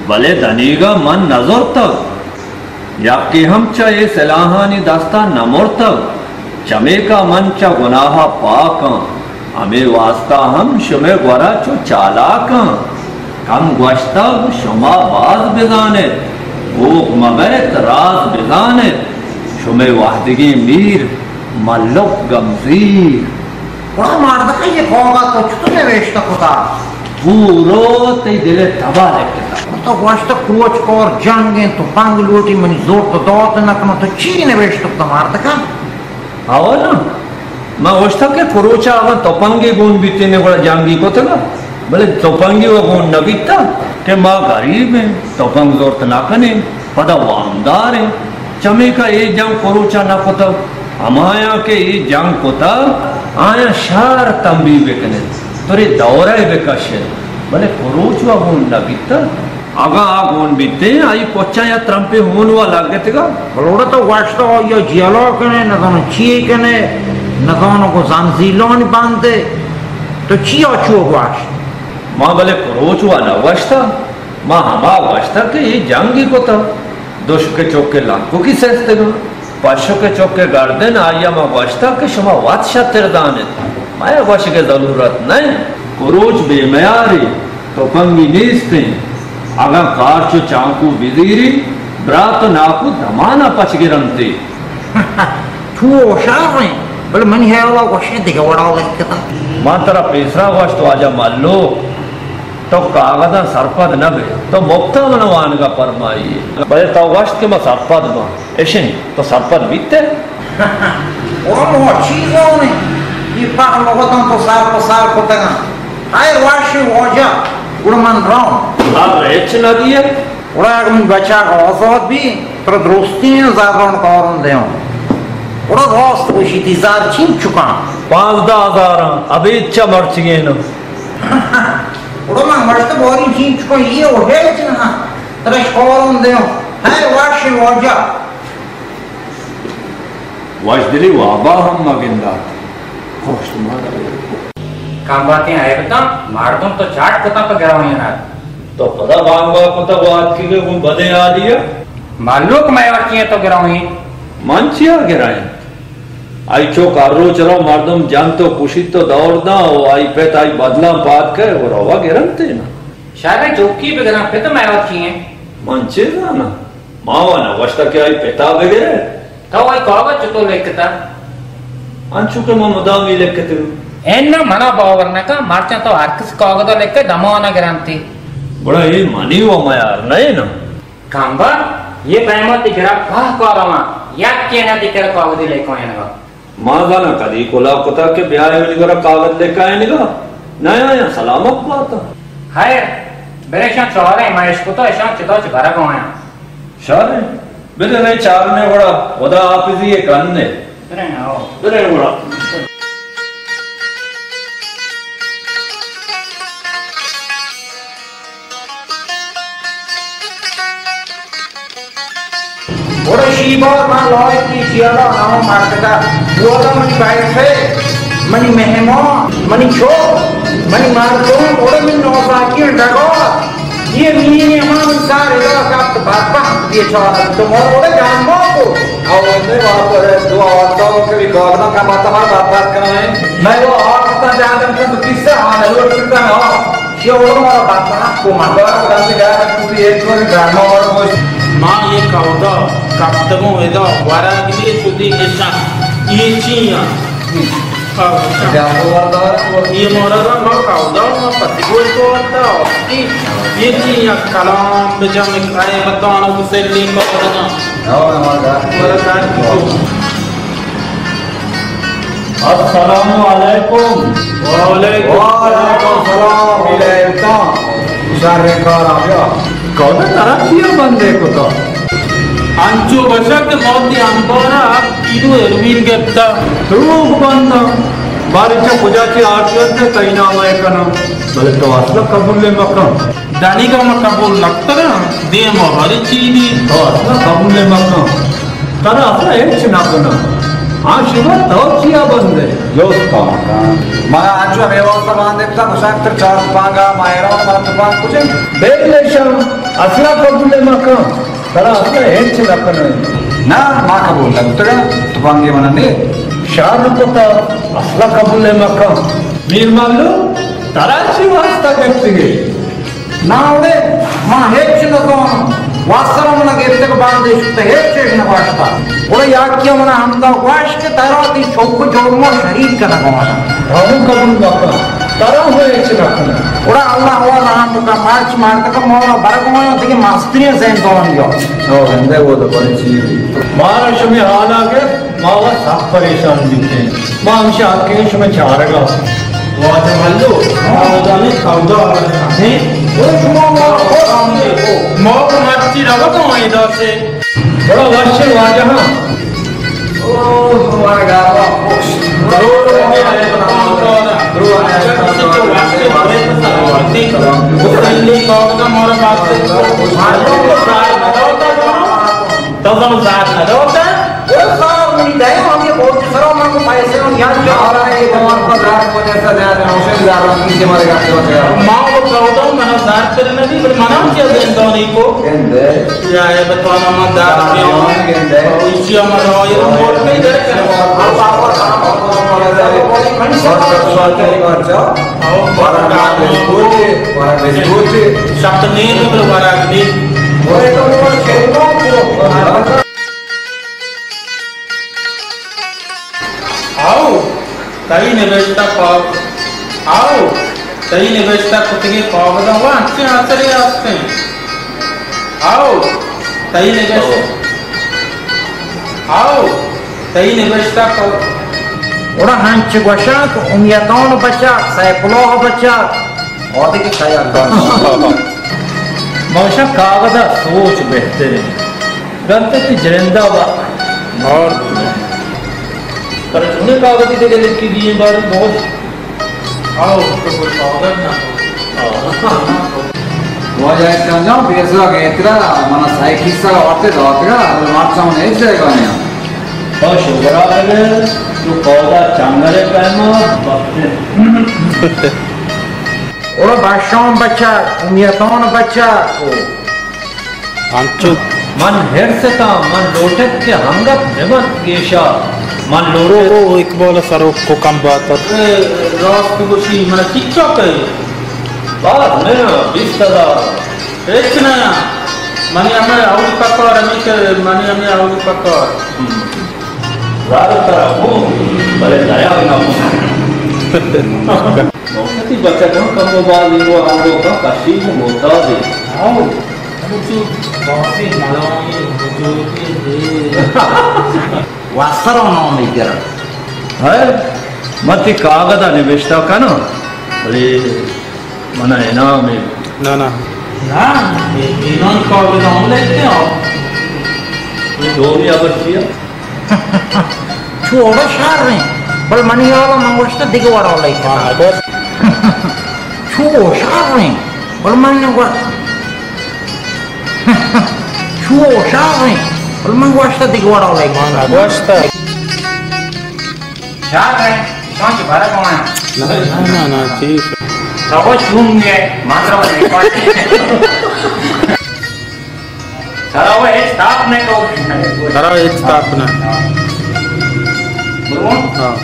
भले दनीगा मन नजर तक या कि हम चा ये सलाहानी दास्ता नमोर तक चमे का मन चा गुनाहा पाका हमें वास्ता हम शुमे गोरा चो चालाका कम गोश्ता शुमा बाज बिजाने भूख मगरत राज बिजाने शुमे वाहदगी मीर मल्लुक गमजीर बड़ा मारदा का ये होगा तो चुने वेश्ता कोता पूरो ते दिले तबा लेके तो वास्ता क्रोच कोर जंगे तो पांग लोटी मनी जोर तो दोत नकनो तो चीने वेश्ता तो मारदा का आओ ना मैं वस्ता के क्रोचा अगर तोपंगे गुण बीते ने बड़ा जंगी को तला भले तोपंगे वो गुण न बीता के माँ गरीब है तोपंग जोर तो ना कने पदा वामदार है चमे का ये जंग क्रोचा ना कोता हमाया के ये जंग कोता आया शार तंबी बेकने तोरे दौरा बेकशे भले क्रोच वा गुण न बीता आगा आगोन बीते आई पोचा या त्रंपे होन वा लागे तेगा बलोड़ा तो वास्ता यो जियालो कने न दोनो चीए कने न दोनो को जंजीलोन बांधे तो चियो चुओ वाश माँ भले क्रोच वा न वास्ता माँ हमा वास्ता के ये जंगी को तो दोष के चौके लाखों की सेस्ते गो पशु के चौके गर्दन आया माँ वास्ता के शुमा वात शतर दाने माया वाश के जरूरत नहीं क्रोच बेमयारी तो पंगी नीस्ते अगर कार चो चांकू बिजीरी ब्रात नाकू धमाना पच गिरमती चुओ शारे बल मनी है वाला वशे दिखे वड़ा लेके ता मां तेरा पेसरा वाश तो आजा मालो तो कागदा सरपद न बे तो मुक्ता मनवान का परमाई बले तो वाश के मैं सरपद बा ऐसे तो सरपद बीते और वो चीजों ने ये पार लोगों तो सार को तंगा हाय वाशे वजा गुड़मन राम आप रेच न दिए उड़ा अगर बच्चा का औसत भी तो दोस्ती है ज़ागरण कारण दे उड़ा दोस्त को शितिजार छीन चुका 5,000 अभी इच्छा मर्च गए न उड़ा मैं मर्च तो बोरी छीन चुका ये हो गया ना तेरे कारण दे हाय वाशे वजा वाश दिली वाबा हम मगिंदा खुश तुम्हारा काम बातें आए बता मार दूं तो चाट कोता पर गिरा हुआ है तो पता बांगवा कोता बात की के कोई बदे आ दिया मालूक मैं और किए तो गिरा हुई मानचिया गिराए आई चो कारो चलो मर्दम जान तो खुशी तो दौड़ना ओ आई पे ताई बदला बात के और हवा गिरनते ना शायद चौकी पे गिरा पे तो मैं और किए मानचे ना मावा ना वस्ता के आई पेता वगैरह तो वही कागज तो लेके था अंचु के मैं मुदामी लेके थे एन्ना मना बावरना का मार्चा तो आर्किस कागज लेके दमवाना गिरांती बड़ा ये मानी वो मैं यार नहीं ना कांबा ये पैमत दिखरा कहा कारमा या के ना दिखरा कागज लेके आया ना माँ जाना कदी कोला कोता के ब्याह में निगरा कागज लेके आए निगा नया या सलामत बात हाय बेरेशा चौरे मैं इसको तो ऐसा चितो चुरा को आया शारे बेरे नहीं चार ने बड़ा वदा आप इसी ये करने बेरे ना हो बेरे बड़ा और शीबार मां लॉय की जियाला नाम मारता बोला मनी बाइक से मनी मेहमान मनी छो मनी मारतो और मिन नौसा की डगो ये मीने मां सारे लोग का बापा ये छोरा तो मोर और जान मो को और ने वहां पर दो औरतों के भी गौरव का बात हमारा बात कर रहे हैं मैं वो औरत का जान कर तो किससे हाल लोट करता है ये और मोर बापा को मार बात से गया तू एक बार ड्रामा और माँ ये कौदा कप्तमो वेदा वारागिरी सुधी ऐसा ये चीया ये मोरगा माँ कौदा माँ पतिगोल को आता है ये चीया कलाम बेचाम खाए बताना उसे लेकर करना अस्सलामु अलैकुम। वालेकुम सलाम इलेका इशारे कार आ गया कौन तारा किया बंदे को तो अंचो बशक मोती अंबारा किलो एरवीन गेप्ता रूप बंदा बारिचा पुजाची आरती कहीं ना आए कना बोले तो असला कबूले मक्का दानी का मैं कबूल लगता ना दे मोहरी चीनी तो असला कबूले मक्का तारा असला एक चुना कना हाँ शिवा तो किया बंदे जोश का mana ancu व्यवस्था बांधे था मुसाक तर चार पांगा मायरा मला तो पांग कुछ बेगले शाम असला कबूले मक्का तारा असला एक चुना कना ना माँ का बोल लग उतरा तो पांगे मना ने शार कोता असला कबूले मक्का मीर मालू तारा शिवास्ता व्यक्तिगे ना उडे माँ हेच नको वास्तव में लगे तक बांधे शुद्ध हेच न वास्ता उडे याक्य मना हमदा वाश के तारा ती चौक जोड़मो शरीर का न गवाना हम कबूल मक्का तारा हो एक चुना कना उडा अल्लाह हुआ ना हम का मार्च मार तक मोरा बरगमो तक मास्त्रियां सेन दोन यो ओ हंदे वो तो बड़ी चीज महाराष्ट्र में हाल आ गए मावा सब परेशान दिखते हैं मांश आकेश में चारेगा वाजा मल्लो दानी कौदा है वो शुमा मौक मर्ची रवा को आइदा से बड़ा वर्ष वाजा हाँ ओ हमारा गावा तो हम साथ न दोता वो सब नहीं दे हम ये बहुत सरो मन को पैसे और याद जो आ रहा है तुम्हारे को रात को जैसा दे रहे हैं उसे जा रहा है किसी हमारे गांव में माँ को कौदा मना दार करने भी पर मना क्या दें दोनी को गेंदे या ये बताना मत दार के गेंदे इसी हमारा ये मोड़ में इधर कर और बाबा काम और वाला दे मन से स्वाद के अच्छा और वाला बेस्कूट शब्द नहीं है पर वाला अग्नि वो तो वो खेलनो आओ तई निवेशता पाव आओ तई निवेशता कुत्ते पाव बता हुआ अच्छे आसरे आस्ते आओ तई निवेश आओ तई निवेशता पाव उड़ा हंच गोशाक उमियतौन बच्चा सैकुलोह बच्चा और देखिए खाया माशा कागदा सोच बेहतर है गंते की जरिंदा और पर तूने कागज की जगह लिखी दिए बार बहुत आओ तो कोई पावगर ना वो जाए तो जाओ बेसरा के इतना मना साइकिल सा औरतें दौड़तेगा मार्च सामने नहीं जाएगा नहीं और शुगरा लगे तो पौधा चांगरे पैमा उड़ा बादशाह बच्चा उमियतौन बच्चा अंचु मन हेर से था मन लोटक के हंगत निमत गेशा मन लोटे ओ एक बोला सरो को कम बात रात को कुछ mana TikTok है बात नहीं 20,000 एक ना माने हमें आउट पकड़ हमें के माने हमें आउट पकड़ रात तरह हो भले दया ना हो नौकरी बच्चा को कम मोबाइल लियो हम लोग का काशी को होता है आओ कुछ बहुत ही मलाई जो वासरो ना नहीं कर है मत कागज निवेशता का ना अरे मना इनाम है ना ना ना ये इन्होंने कॉल डाउन लेते हो ये दो भी अगर किया छोड़ो शार में बल मनी वाला मंगोष्ट दिगवाड़ा वाला इतना बस छुओ शार में बल मनी वाला छुओ शार में बल मंगोष्ट दिगवाड़ा वाला इतना बस शार में कौन सी बारह कौन है ना ना ठीक तो वो छूम गए मात्रा में सारा वो एक स्टाफ ने को सारा एक स्थापना बोलो हाँ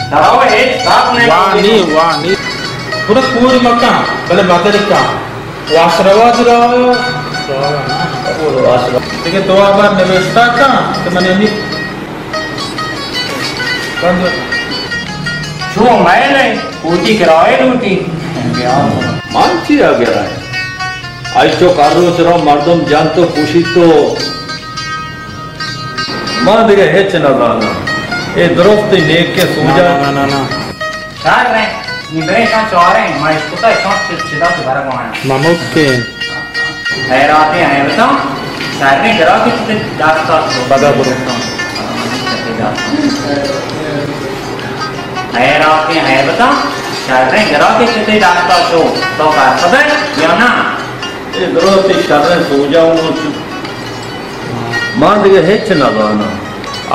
सारा वो एक स्टाफ ने वाणी पूरा पूरी मक्का भले बातें का वासरवा देखिए 2 बार निवेशता का तो मैंने अभी जो मैं नहीं कोटी किराए लूटी मानची आ गया है आज तो कारोच रो मर्दम जान तो खुशी तो मां दिगे हेच न जाना ए दुरुस्त नेक के सूजा ना शार रहे निबरे का चौरे मैं इसको तो ऐसा चिदा सुधारा कमाना ममुक के हैराते हैं बताओ शार ने करा कि ते दास्ता बता बोलो हैराते हैं बताओ शार ने करा कि ते दास्ता शो तो का सब या ना ए दुरुस्त शरण सूजा मां दिगे हेच न जाना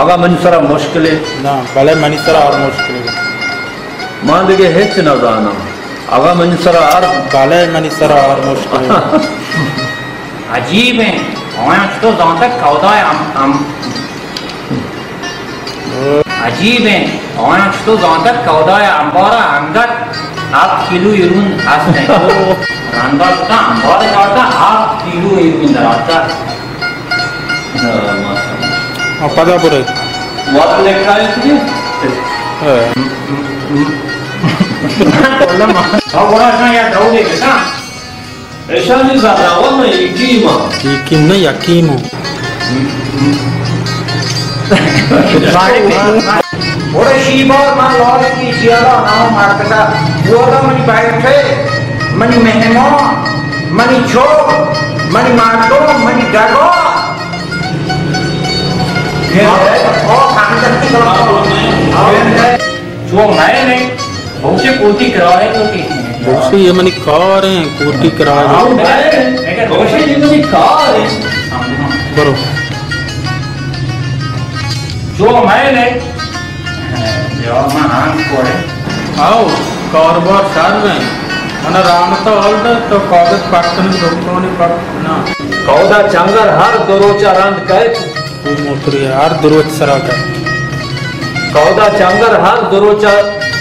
आगा मनसरा मुश्किल ना भले मनीसरा और मुश्किल मां दिगे हेच न जाना आगा मनसरा और भले मनीसरा और मुश्किल अजीब है और तो जानता कौदा है हम अजीब है और तो जानता कौदा है अंबारा अंगत आप किलो इरून हंसते हैं रांदा का अंबारा करता आप किलो इरून दराता पता पूरे वाट लेखा है तुझे और बड़ा सा यार दौड़े बेटा ऐसा नहीं ज्यादा वो मैं कीमा यकीन नहीं यकीन हूँ ओरे शीबर मान लॉरी की जियाला नाम मारता वो मनी बैठे मनी मेहमान मनी चोक मनी मार्टो मनी डागो जो मैं नहीं बहुत से कोटी किराए तो बहुत ये मनी कार हैं कोटी किराए करो जो मैं नहीं आओ कारोबार सार में मना राम तो ऑल्ड तो कागज पटन दोकोनी पट ना कौदा चंगर हर दरोचा रंद कहे वो मोतरी हर दुरोच सरा का कौदा चंगर हर दरोचा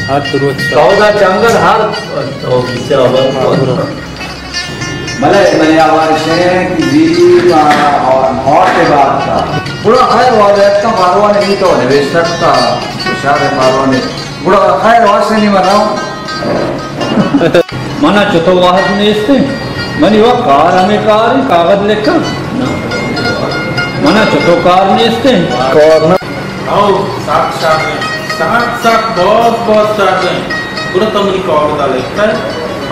कौदा चंगर हर ओ बेचारा भले मैंने आवाज से कि जी और के बाद था पूरा है वाले का मारवा नहीं तो निवेश सकता तुषार मारवा ने पूरा है और से नहीं मनाओ मना चतो वाहत ने इसते मनी वो कार हमें कार कागज लेकर मना चतो कार ने इसते कार ना आओ साथ बहुत साथ में पूरा तमरी कार डाले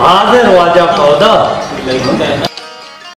हाजिर वाजा कौदा लेकिन है ना